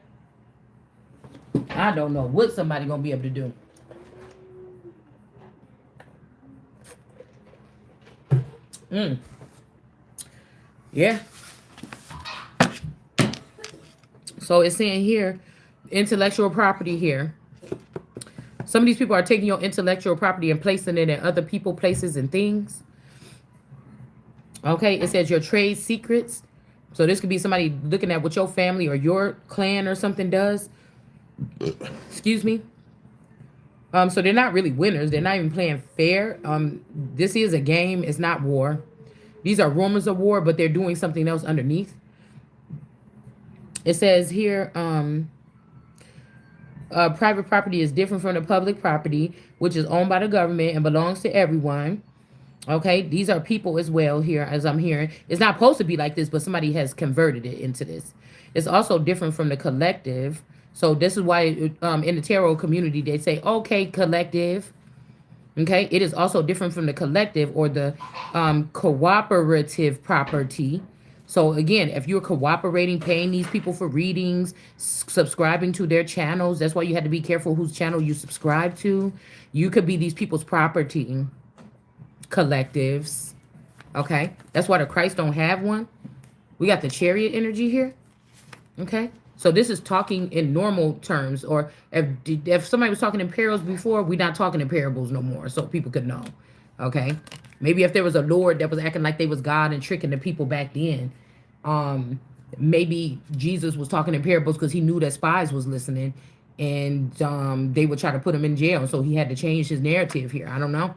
I don't know what somebody gonna be able to do. Yeah. So it's saying here, intellectual property here. Some of these people are taking your intellectual property and placing it in other people, places, and things. Okay, it says your trade secrets. So this could be somebody looking at what your family or your clan or something does. Excuse me. So they're not really winners. They're not even playing fair. This is a game. It's not war. These are rumors of war, but they're doing something else underneath. It says here, private property is different from the public property, which is owned by the government and belongs to everyone. Okay, these are people as well here, as I'm hearing. It's not supposed to be like this, but somebody has converted it into this. It's also different from the collective. So this is why in the tarot community, they say, okay, collective. Okay, it is also different from the collective or the cooperative property. So again, if you're cooperating, paying these people for readings, subscribing to their channels, that's why you had to be careful whose channel you subscribe to. You could be these people's property collectives. Okay, that's why the Christ don't have one. We got the Chariot energy here. Okay, so this is talking in normal terms, or if somebody was talking in parables before, we're not talking in parables no more, so people could know. Okay, maybe if there was a Lord that was acting like they was God and tricking the people back then, maybe Jesus was talking in parables because he knew that spies was listening, and they would try to put him in jail, so he had to change his narrative here. I don't know.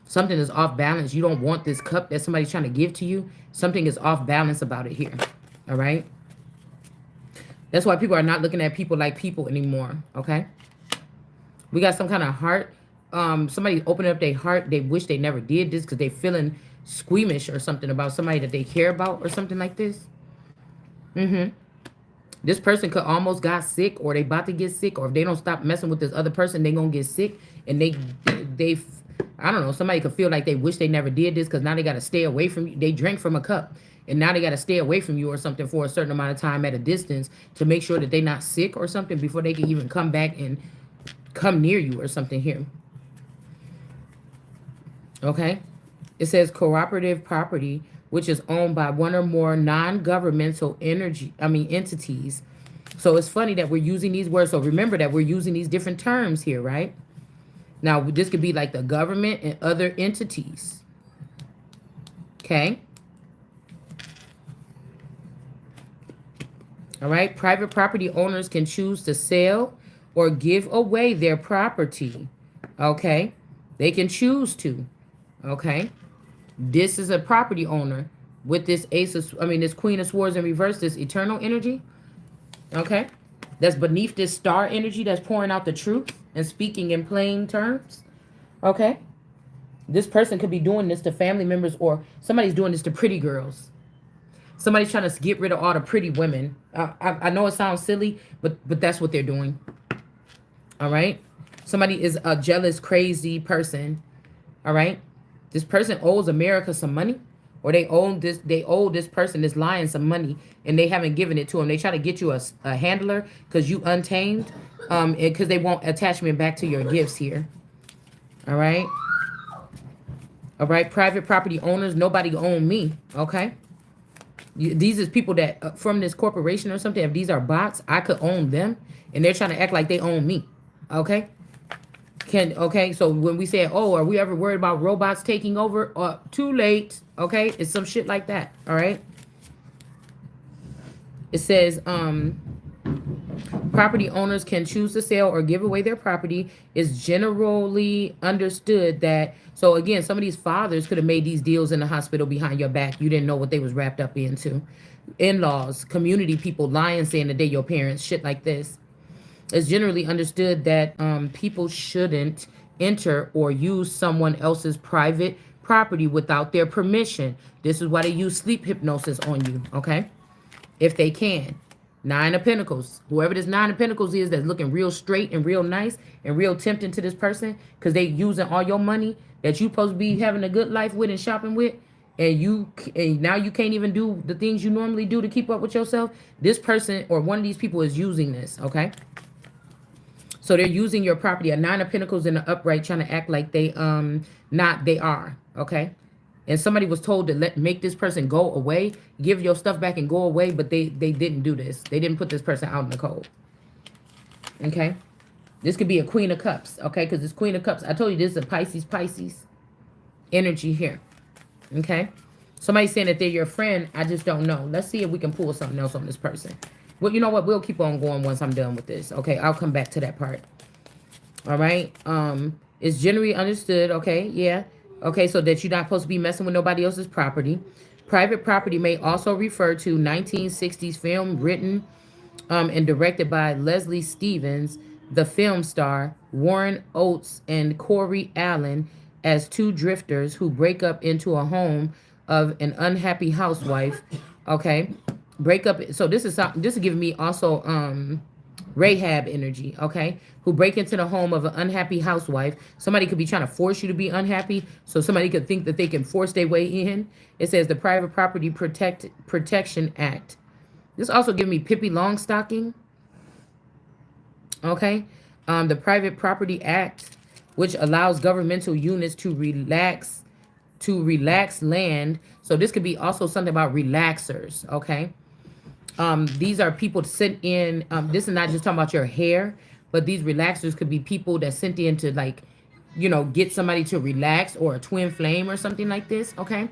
Something is off balance. You don't want this cup that somebody's trying to give to you. Something is off balance about it here. All right. That's why people are not looking at people like people anymore. Okay. We got some kind of heart. Somebody opening up their heart. They wish they never did this because they feeling squeamish or something about somebody that they care about or something like this. This person could almost got sick, or they about to get sick, or if they don't stop messing with this other person, they gonna get sick. And they I don't know, somebody could feel like they wish they never did this because now they got to stay away from you. They drank from a cup and now they got to stay away from you or something for a certain amount of time at a distance to make sure that they're not sick or something before they can even come back and come near you or something here. Okay. It says cooperative property, which is owned by one or more non-governmental entities. So it's funny that we're using these words. So remember that we're using these different terms here, right? Now, this could be like the government and other entities. Okay. All right. Private property owners can choose to sell or give away their property. Okay. They can choose to. Okay. This is a property owner with this this Queen of Swords in reverse, this eternal energy. Okay. That's beneath this star energy that's pouring out the truth and speaking in plain terms. Okay. This person could be doing this to family members, or somebody's doing this to pretty girls. Somebody's trying to get rid of all the pretty women. I know it sounds silly, but that's what they're doing. All right. Somebody is a jealous, crazy person. All right. This person owes America some money, or they owe this person, this lion, some money, and they haven't given it to them. They try to get you a handler because you untamed, because they want attachment back to your gifts here. All right. Private property owners, nobody own me. Okay. These is people that from this corporation or something. If these are bots, I could own them, and they're trying to act like they own me. Okay. Okay, so when we say, oh, are we ever worried about robots taking over? Too late. Okay, it's some shit like that. All right. It says, property owners can choose to sell or give away their property. It's generally understood that. So again, some of these fathers could have made these deals in the hospital behind your back. You didn't know what they was wrapped up into. In-laws, community people lying, saying that they're your parents, shit like this. It's generally understood that people shouldn't enter or use someone else's private property without their permission. This is why they use sleep hypnosis on you, okay? If they can. Nine of Pentacles. Whoever this Nine of Pentacles is that's looking real straight and real nice and real tempting to this person because they using all your money that you supposed to be having a good life with and shopping with, and now you can't even do the things you normally do to keep up with yourself. This person or one of these people is using this, okay? So they're using your property. A Nine of Pentacles in the upright, trying to act like they they are, okay? And somebody was told to make this person go away, give your stuff back and go away, but they didn't do this. They didn't put this person out in the cold. Okay? This could be a Queen of Cups, okay? Because this Queen of Cups, I told you this is a Pisces energy here. Okay? Somebody's saying that they're your friend. I just don't know. Let's see if we can pull something else on this person. Well, you know what? We'll keep on going once I'm done with this. Okay, I'll come back to that part. All right. It's generally understood. Okay, yeah. Okay, so that you're not supposed to be messing with nobody else's property. Private property may also refer to 1960s film written and directed by Leslie Stevens, the film star, Warren Oates, and Corey Allen as two drifters who break up into a home of an unhappy housewife. Okay, break up. So this is giving me also Rahab energy, okay? Who break into the home of an unhappy housewife. Somebody could be trying to force you to be unhappy, so somebody could think that they can force their way in. It says the Private Property Protection Act. This also gives me Pippi Longstocking, okay? The Private Property Act, which allows governmental units to relax land. So this could be also something about relaxers, okay? These are people sent in. This is not just talking about your hair, but these relaxers could be people that sent in to, like, get somebody to relax, or a twin flame or something like this, okay?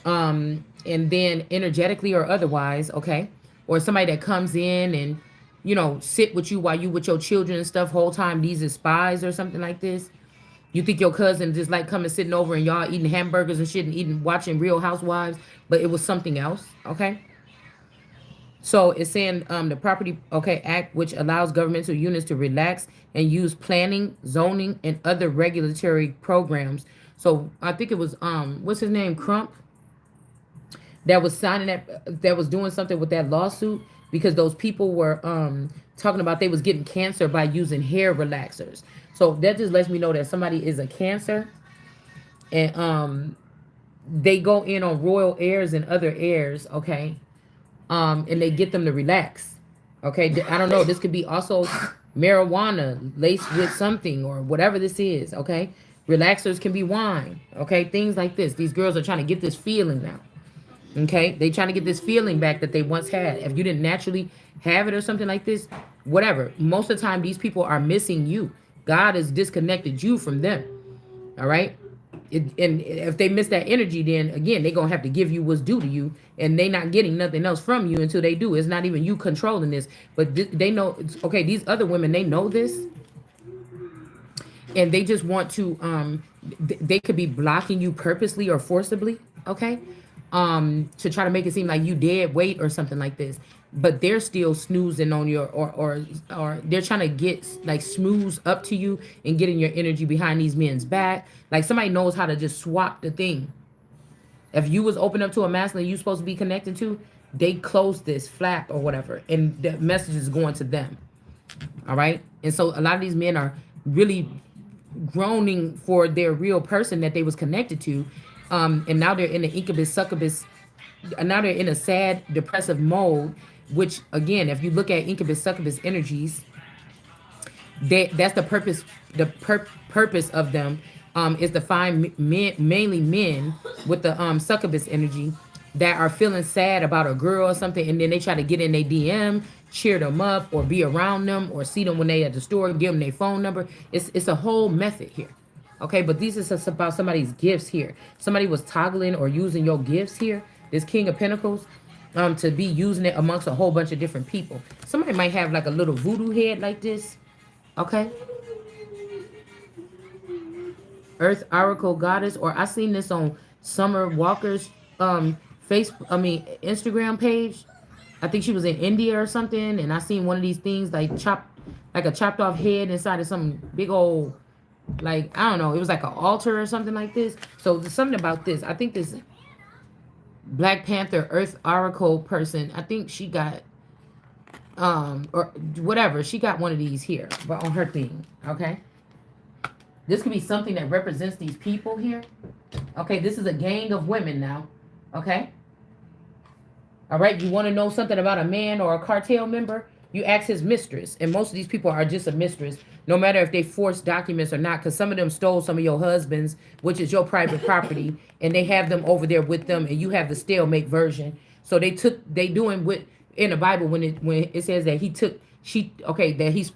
And then energetically or otherwise, okay? Or somebody that comes in and, sit with you while you with your children and stuff whole time. These are spies or something like this. You think your cousin just like coming sitting over and y'all eating hamburgers and shit and watching Real Housewives, but it was something else, okay? So it's saying the Property Act, which allows governmental units to relax and use planning, zoning, and other regulatory programs. So I think it was what's his name, Crump, that was signing that was doing something with that lawsuit, because those people were talking about they was getting cancer by using hair relaxers. So that just lets me know that somebody is a cancer, and they go in on royal heirs and other heirs, okay? And they get them to relax. Okay, I don't know. This could be also marijuana laced with something or whatever this is. Okay, relaxers can be wine. Okay, things like this. These girls are trying to get this feeling now. Okay, they trying to get this feeling back that they once had. If you didn't naturally have it or something like this, whatever. Most of the time, these people are missing you. God has disconnected you from them. All right. And if they miss that energy, then again, they're going to have to give you what's due to you, and they not getting nothing else from you until they do. It's not even you controlling this, but they know. Okay, these other women, they know this, and they just want to, they could be blocking you purposely or forcibly, okay, to try to make it seem like you dead weight or something like this. But they're still snoozing on your, or they're trying to get, like, smooth up to you and getting your energy behind these men's back. Like, somebody knows how to just swap the thing. If you was open up to a masculine you supposed to be connected to, they close this flap or whatever, and the message is going to them. All right. And so a lot of these men are really groaning for their real person that they was connected to. And now they're in the incubus, succubus. Now they're in a sad, depressive mode, which, again, if you look at incubus, succubus energies, that's the purpose. The purpose of them is to find men, mainly men with the succubus energy, that are feeling sad about a girl or something, and then they try to get in their DM, cheer them up, or be around them, or see them when they at the store, give them their phone number. It's a whole method here. Okay, but these is just about somebody's gifts here. Somebody was toggling or using your gifts here. This King of Pentacles, to be using it amongst a whole bunch of different people. Somebody might have like a little voodoo head like this. Okay. Earth Oracle Goddess, or I seen this on Summer Walker's Instagram page. I think she was in India or something, and I seen one of these things like like a chopped off head inside of some big old, like, I don't know, it was like an altar or something like this. So there's something about this. I think this Black Panther Earth Oracle person, I think she got or whatever, she got one of these here, but on her thing. Okay, this could be something that represents these people here. Okay, this is a gang of women now. Okay, all right, you want to know something about a man or a cartel member, you ask his mistress. And most of these people are just a mistress, no matter if they forced documents or not, because some of them stole some of your husbands, which is your private property, and they have them over there with them, and you have the stalemate version. So they doing what in the Bible when it says that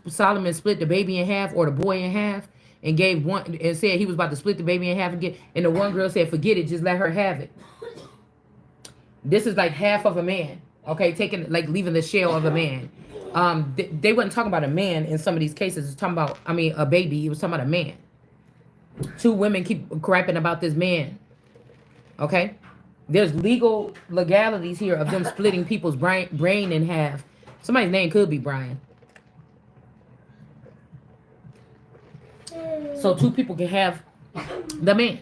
Solomon split the baby in half, or the boy in half, and gave one, and said he was about to split the baby in half again, and the one girl said, forget it, just let her have it. This is like half of a man, okay? Leaving the shell of a man. They wasn't talking about a man in some of these cases. It's talking about, a baby. It was talking about a man. Two women keep crapping about this man, okay? There's legalities here of them splitting people's brain in half. Somebody's name could be Brian. So two people can have the man.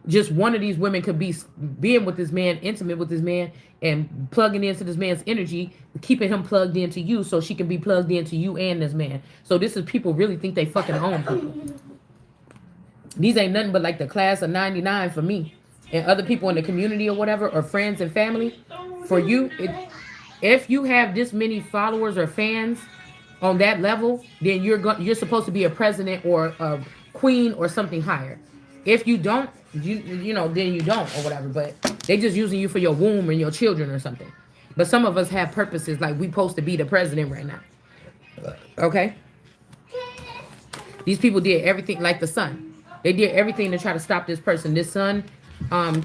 Just one of these women could be being with this man, intimate with this man, and plugging into this man's energy, keeping him plugged into you so she can be plugged into you and this man. So this is people really think they fucking own people. These ain't nothing but like the class of 99 for me and other people in the community or whatever, or friends and family. For you, if you have this many followers or fans on that level, then you're supposed to be a president or a queen or something higher. If you don't, you know, then you don't or whatever. But they just using you for your womb and your children or something. But some of us have purposes, like we supposed to be the president right now. Okay? These people did everything, like the sun. They did everything to try to stop this person. This sun,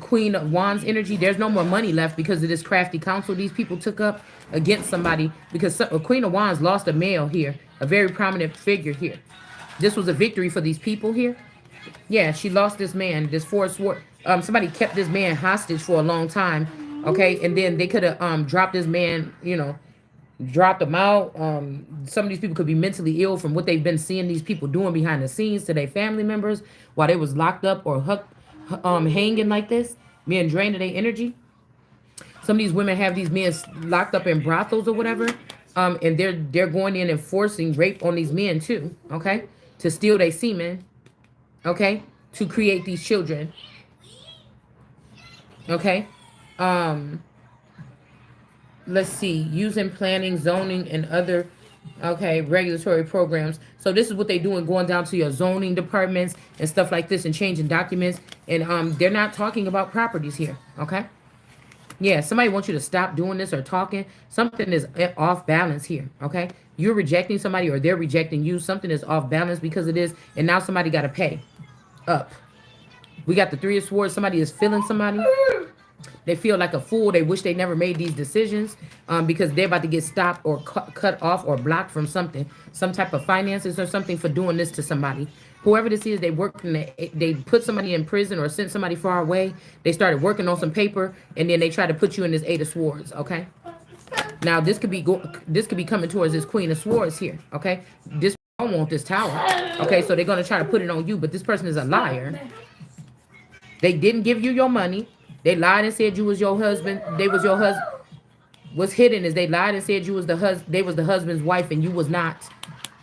Queen of Wands energy, there's no more money left because of this crafty counsel these people took up against somebody. Because Queen of Wands lost a male here, a very prominent figure here. This was a victory for these people here. Yeah, she lost this man, this force war. Somebody kept this man hostage for a long time, okay? And then they could have dropped this man, you know, dropped him out. Some of these people could be mentally ill from what they've been seeing these people doing behind the scenes to their family members while they was locked up or hanging like this, being drained of their energy. Some of these women have these men locked up in brothels or whatever, and they're going in and forcing rape on these men too, okay? To steal their semen. Okay, to create these children. Okay, let's see, using planning, zoning, and other regulatory programs. So this is what they doing, going down to your zoning departments and stuff like this, and changing documents. And they're not talking about properties here. Okay, yeah, somebody wants you to stop doing this or talking. Something is off balance here. Okay, you're rejecting somebody or they're rejecting you. Something is off balance because of this, and now somebody got to pay up. We got the Three of Swords. Somebody is feeling somebody. They feel like a fool. They wish they never made these decisions because they're about to get stopped or cut off or blocked from something, some type of finances or something for doing this to somebody. Whoever this is, they put somebody in prison or sent somebody far away. They started working on some paper, and then they try to put you in this Eight of Swords. Okay. Now this could be coming towards this Queen of Swords here. Okay. This don't want this tower. Okay, so they're gonna try to put it on you, but this person is a liar. They didn't give you your money. They lied and said you was your husband. They was your husband. What's hidden is they lied and said you was the husband. They was the husband's wife, and you was not.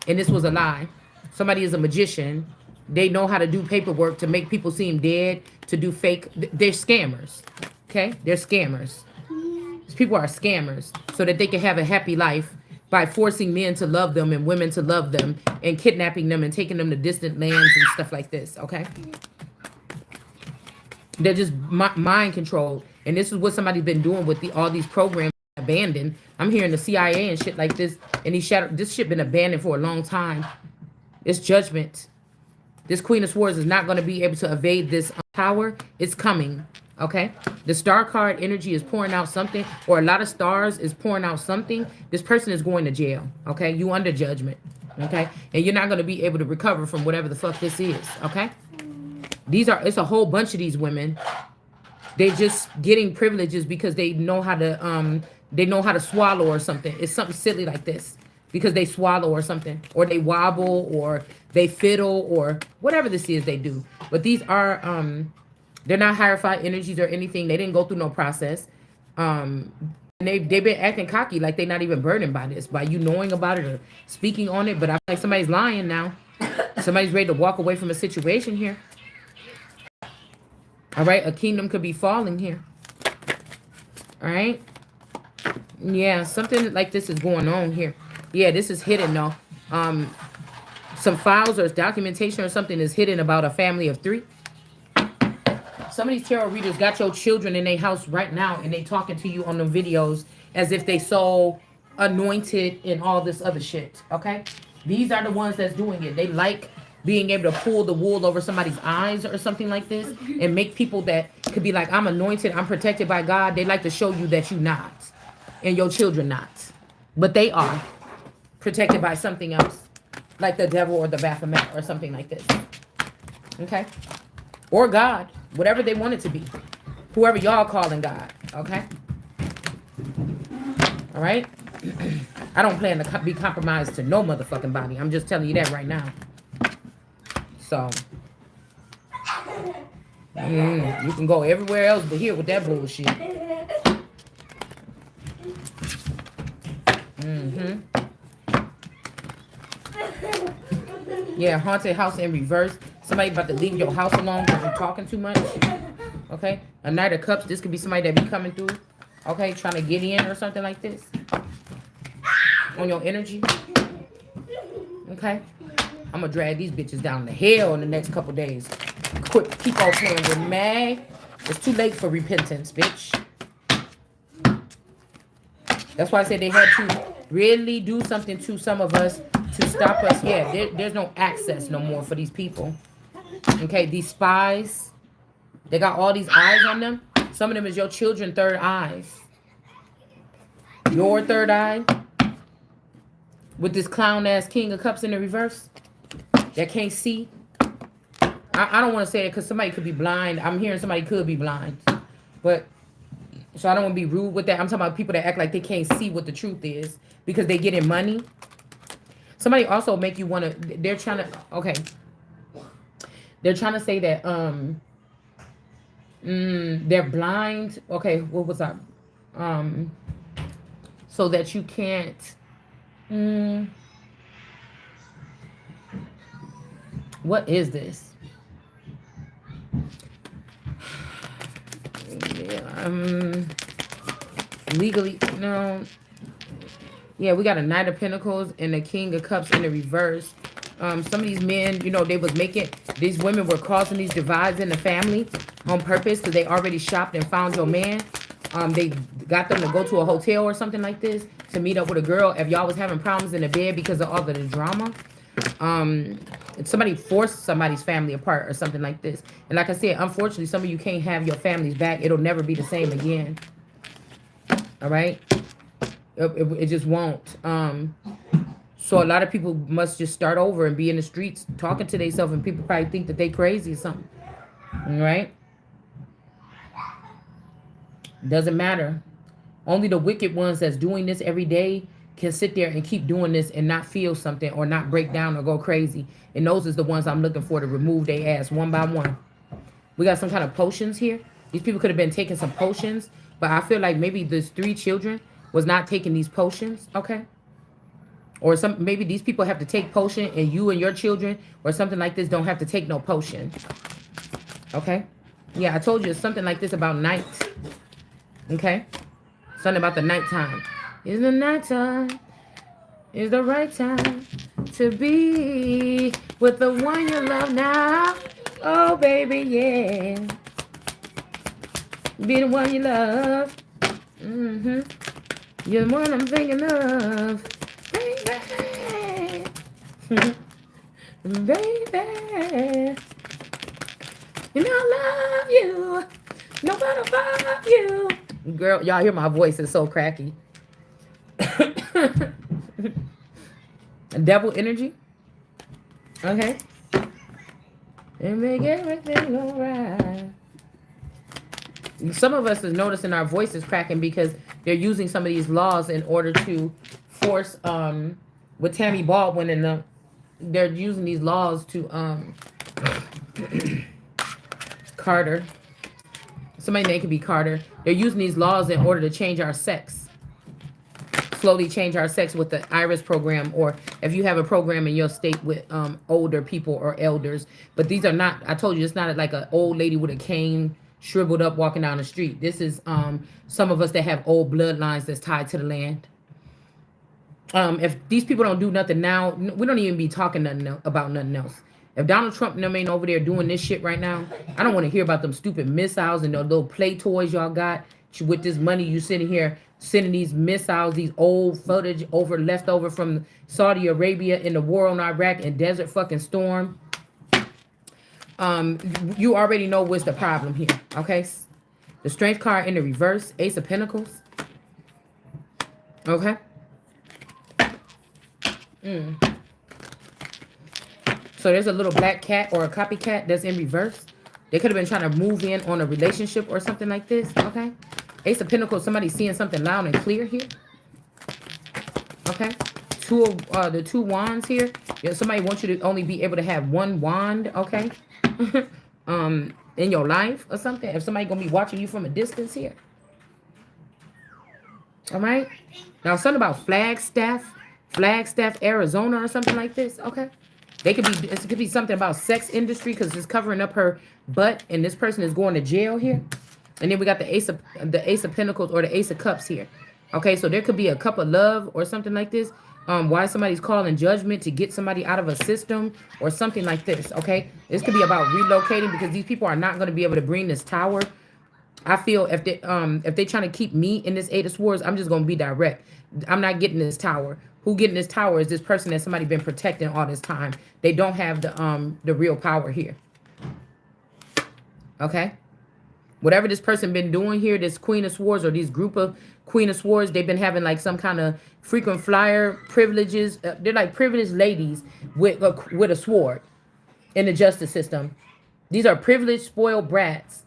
And this was a lie. Somebody is a magician. They know how to do paperwork to make people seem dead, to do fake. They're scammers. Okay, they're scammers. These people are scammers so that they can have a happy life by forcing men to love them and women to love them and kidnapping them and taking them to distant lands and stuff like this, okay? They're just mind controlled. And this is what somebody's been doing with all these programs abandoned. I'm hearing the CIA and shit like this, and this shit been abandoned for a long time. It's judgment. This Queen of Swords is not going to be able to evade this power. It's coming. Okay? The star card energy is pouring out something, or a lot of stars is pouring out something. This person is going to jail. Okay? You under judgment. Okay? And you're not going to be able to recover from whatever the fuck this is. Okay? It's a whole bunch of these women. They're just getting privileges because they know how to swallow or something. It's something silly like this. Because they swallow or something, or they wobble, or they fiddle, or whatever this is they do. But these are they're not hierophant energies or anything. They didn't go through no process. They've been acting cocky, like they're not even burdened by this, by you knowing about it or speaking on it. But I feel like somebody's lying now. Somebody's ready to walk away from a situation here. All right, a kingdom could be falling here. All right. Yeah, something like this is going on here. Yeah, this is hidden though. Some files or documentation or something is hidden about a family of 3. Some of these tarot readers got your children in their house right now, and they talking to you on the videos as if they so anointed and all this other shit. Okay, these are the ones that's doing it. They like being able to pull the wool over somebody's eyes or something like this, and make people that could be like, I'm anointed, I'm protected by God. They like to show you that you not, and your children not, but they are protected by something else, like the devil or the Baphomet or something like this. Okay? Or God, whatever they want it to be. Whoever y'all calling God. Okay? All right? I don't plan to be compromised to no motherfucking body. I'm just telling you that right now. So, you can go everywhere else but here with that bullshit. Yeah, haunted house in reverse. Somebody about to leave your house alone because you're talking too much. Okay? A Knight of Cups. This could be somebody that be coming through. Okay? Trying to get in or something like this. On your energy. Okay? I'm going to drag these bitches down to hell in the next couple days. Quit. Keep on playing with me. It's too late for repentance, bitch. That's why I said they had to really do something to some of us to stop us. Yeah, there's no access no more for these people. Okay, these spies, they got all these eyes on them. Some of them is your children's third eyes. Your third eye. With this clown-ass King of Cups in the reverse. That can't see. I don't want to say it because somebody could be blind. I'm hearing somebody could be blind. But, so I don't want to be rude with that. I'm talking about people that act like they can't see what the truth is because they getting money. Somebody also make you want to, they're trying to, okay. They're trying to say that they're blind. Okay, what was that? So that you can't, what is this? Legally, no. Yeah, we got a Knight of Pentacles and a King of Cups in the reverse. Some of these men, you know, they was making, these women were causing these divides in the family on purpose because they already shopped and found your man. They got them to go to a hotel or something like this to meet up with a girl. If y'all was having problems in the bed because of all of the drama, somebody forced somebody's family apart or something like this. And like I said, unfortunately, some of you can't have your families back. It'll never be the same again. All right? It just won't. So a lot of people must just start over and be in the streets talking to themselves, and people probably think that they crazy or something. All right? Doesn't matter. Only the wicked ones that's doing this every day can sit there and keep doing this and not feel something or not break down or go crazy. And those is the ones I'm looking for to remove their ass one by one. We got some kind of potions here. These people could have been taking some potions, but I feel like maybe these 3 children was not taking these potions, okay? Or maybe these people have to take potion and you and your children or something like this don't have to take no potion. Okay? Yeah, I told you it's something like this about night. Okay? Something about the nighttime. Is the nighttime is the right time to be with the one you love now. Oh, baby, yeah. Be the one you love. Mm-hmm. You're the one I'm thinking of. Baby. Baby. You know I love you. Nobody but you. Girl, y'all hear my voice is so cracky. Devil energy. Okay. And make everything alright. Some of us is noticing our voices cracking because they're using some of these laws in order to force with Tammy Baldwin and they're using these laws to Carter. Somebody name could be Carter. They're using these laws in order to change our sex. Slowly change our sex with the IRIS program, or if you have a program in your state with older people or elders. But these are not, I told you, it's not like an old lady with a cane shriveled up walking down the street. This is some of us that have old bloodlines that's tied to the land. If these people don't do nothing now, we don't even be talking about nothing else. If Donald Trump and them ain't over there doing this shit right now, I don't want to hear about them stupid missiles and the little play toys y'all got with this money you sitting here sending these missiles, these old footage left over from Saudi Arabia in the war on Iraq and Desert fucking Storm. You already know what's the problem here, okay? The Strength card in the reverse, Ace of Pentacles. Okay? So there's a little black cat or a copycat that's in reverse. They could have been trying to move in on a relationship or something like this, okay? Ace of Pentacles, somebody seeing something loud and clear here. Okay? The two wands here. Yeah, somebody wants you to only be able to have one wand, okay? In your life or something. If somebody gonna be watching you from a distance here. All right? Now, something about Flagstaff, Arizona or something like this, okay? It could be something about sex industry because it's covering up her butt and this person is going to jail here. And then we got the Ace of Pentacles or the Ace of Cups here. Okay, so there could be a cup of love or something like this. Why somebody's calling judgment to get somebody out of a system or something like this, okay? This could be about relocating because these people are not going to be able to bring this tower. I feel if they trying to keep me in this Eight of Swords, I'm just going to be direct. I'm not getting this tower. Who getting this tower is this person that somebody been protecting all this time. They don't have the real power here. Okay? Whatever this person been doing here, this Queen of Swords or these group of Queen of Swords, they've been having like some kind of frequent flyer privileges. They're like privileged ladies with a sword in the justice system. These are privileged, spoiled brats.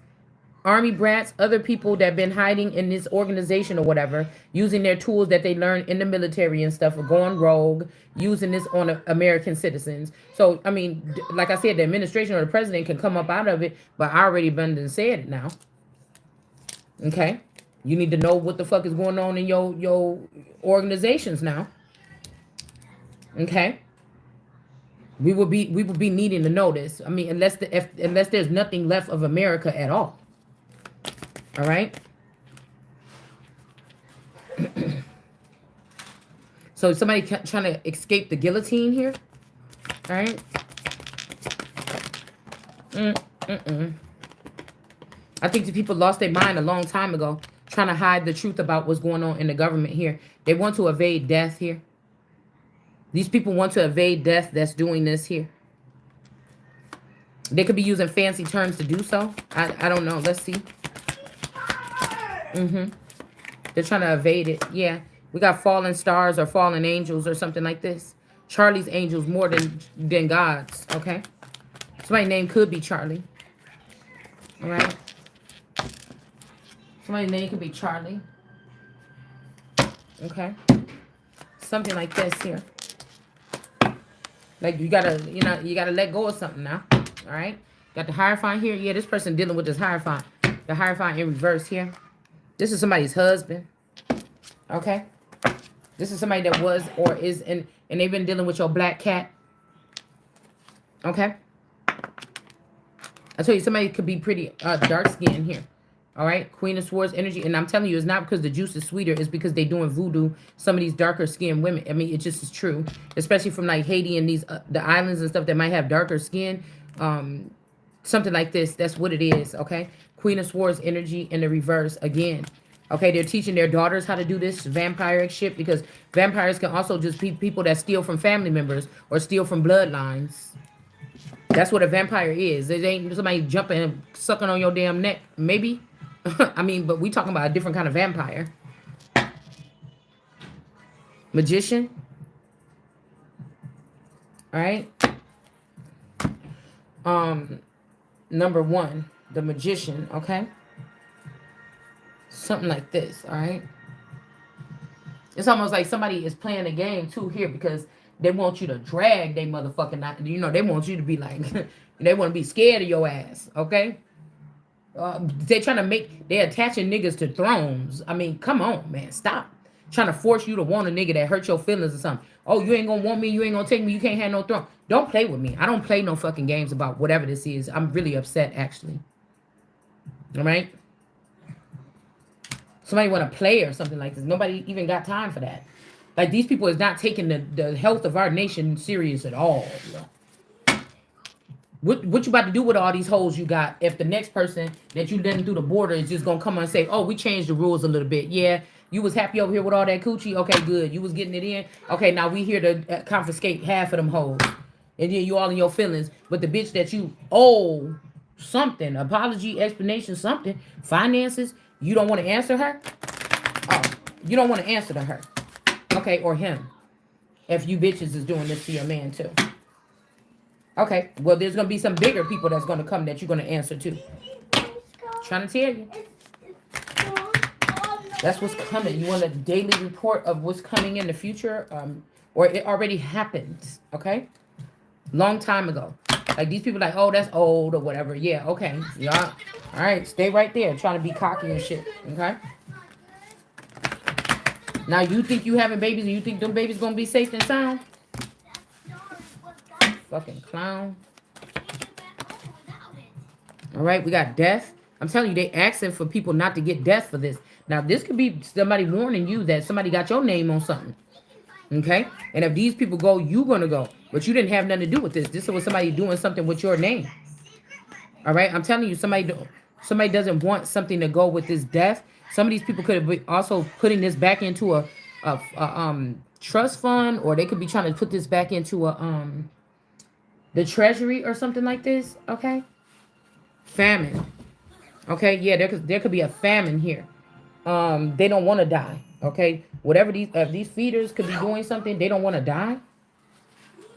Army brats, other people that have been hiding in this organization or whatever, using their tools that they learned in the military and stuff, or going rogue, using this on American citizens. So, I mean, like I said, the administration or the president can come up out of it, but I already been and said it now. Okay? You need to know what the fuck is going on in your organizations now. Okay? We will be needing to know this. I mean, unless there's nothing left of America at all. All right. So somebody trying to escape the guillotine here. All right. I think the people lost their mind a long time ago, trying to hide the truth about what's going on in the government here. They want to evade death here. These people want to evade death that's doing this here. They could be using fancy terms to do so. I don't know. Let's see. They're trying to evade it. Yeah. We got fallen stars or fallen angels or something like this. Charlie's angels more than God's. Okay. Somebody's name could be Charlie. All right. Somebody's name could be Charlie. Okay. Something like this here. Like you gotta let go of something now. All right. Got the Hierophant here. Yeah, this person dealing with this Hierophant. The Hierophant in reverse here. This is somebody's husband. Okay. This is somebody that was or is in, and they've been dealing with your black cat. Okay. I tell you, somebody could be pretty dark skinned here. All right. Queen of Swords energy. And I'm telling you, it's not because the juice is sweeter. It's because they doing voodoo. Some of these darker skinned women. I mean, it just is true. Especially from like Haiti and these the islands and stuff that might have darker skin. Something like this. That's what it is, okay? Queen of Swords energy in the reverse again. Okay, they're teaching their daughters how to do this vampiric shit because vampires can also just be people that steal from family members or steal from bloodlines. That's what a vampire is. It ain't somebody jumping and sucking on your damn neck. Maybe. I mean, but we talking about a different kind of vampire. Magician. All right. Number one, the magician. Okay. Something like this. All right. It's almost like somebody is playing a game too here because they want you to drag they motherfucking, they want you to be like, they want to be scared of your ass, okay? They're trying to they're attaching niggas to thrones. I mean, come on, man, stop. Trying to force you to want a nigga that hurt your feelings or something. Oh, you ain't gonna want me, you ain't gonna take me, you can't have no throne. Don't play with me. I don't play no fucking games about whatever this is. I'm really upset, actually. All right? Somebody want to play or something like this. Nobody even got time for that. Like, these people is not taking the health of our nation serious at all. What you about to do with all these hoes you got if the next person that you letting through the border is just going to come and say, oh, we changed the rules a little bit. Yeah, you was happy over here with all that coochie? Okay, good. You was getting it in? Okay, now we here to confiscate half of them hoes. And then you all in your feelings. But the bitch that you owe something, apology, explanation, something, finances, you don't want to answer her? Oh, you don't want to answer to her. Okay, or him. If you bitches is doing this to your man too. Okay, well, there's going to be some bigger people that's going to come that you're going to answer to. Trying to tell you. That's what's coming. You want a daily report of what's coming in the future? Or it already happened, okay? Long time ago. Like, these people like, oh, that's old or whatever. Yeah, okay. Yeah. All right, stay right there trying to be cocky and shit, okay? Now, you think you having babies and you think them babies going to be safe and sound? Fucking clown. All right, we got death. I'm telling you, they asking for people not to get death for this. Now, this could be somebody warning you that somebody got your name on something. Okay? And if these people go, you going to go. But you didn't have nothing to do with this. This was somebody doing something with your name. All right? I'm telling you, somebody doesn't want something to go with this death. Some of these people could have been also putting this back into a trust fund, or they could be trying to put this back into the treasury or something like this. Okay? Famine. Okay? Yeah, there could be a famine here. They don't want to die. Okay? Whatever these feeders could be doing something, they don't want to die.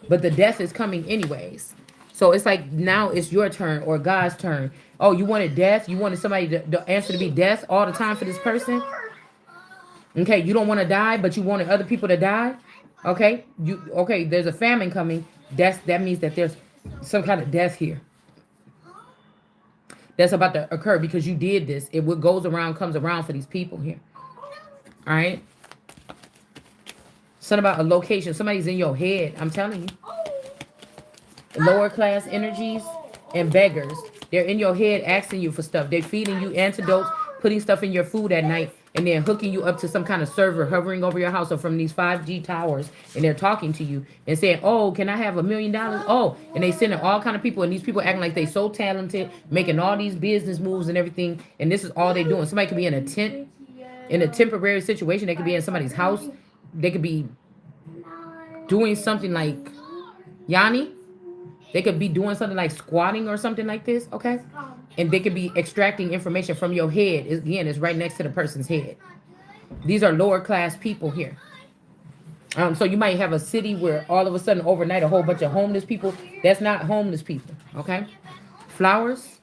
But the death is coming anyways. So it's like now it's your turn or God's turn. Oh, you wanted death? You wanted somebody the answer to be death all the time for this person? Okay, you don't want to die, but you wanted other people to die? Okay? There's a famine coming. That means that there's some kind of death here. That's about to occur because you did this. What goes around comes around for these people here. All right? Something about a location. Somebody's in your head. I'm telling you. Lower class energies and beggars. They're in your head asking you for stuff. They're feeding you antidotes, putting stuff in your food at night, and then hooking you up to some kind of server hovering over your house or from these 5G towers. And they're talking to you and saying, oh, can I have $1 million? Oh, and they sending all kind of people. And these people acting like they so talented, making all these business moves and everything. And this is all they're doing. Somebody could be in a tent, in a temporary situation. They could be in somebody's house. They could be doing something like Yanni. They could be doing something like squatting or something like this, okay? And they could be extracting information from your head. Again, it's right next to the person's head. These are lower class people here. So you might have a city where all of a sudden overnight a whole bunch of homeless people. That's not homeless people, okay? Flowers.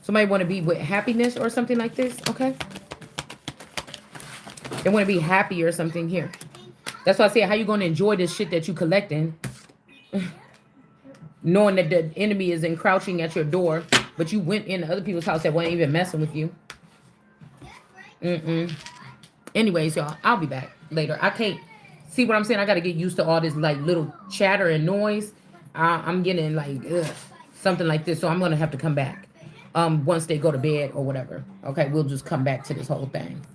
Somebody want to be with happiness or something like this, okay? They want to be happy or something here. That's why I say, how you going to enjoy this shit that you collecting? Knowing that the enemy is encroaching at your door, but you went into other people's house that wasn't even messing with you. Anyways, y'all, I'll be back later. I can't see what I'm saying. I got to get used to all this like little chatter and noise. I'm getting like something like this, so I'm gonna have to come back once they go to bed or whatever. Okay, we'll just come back to this whole thing.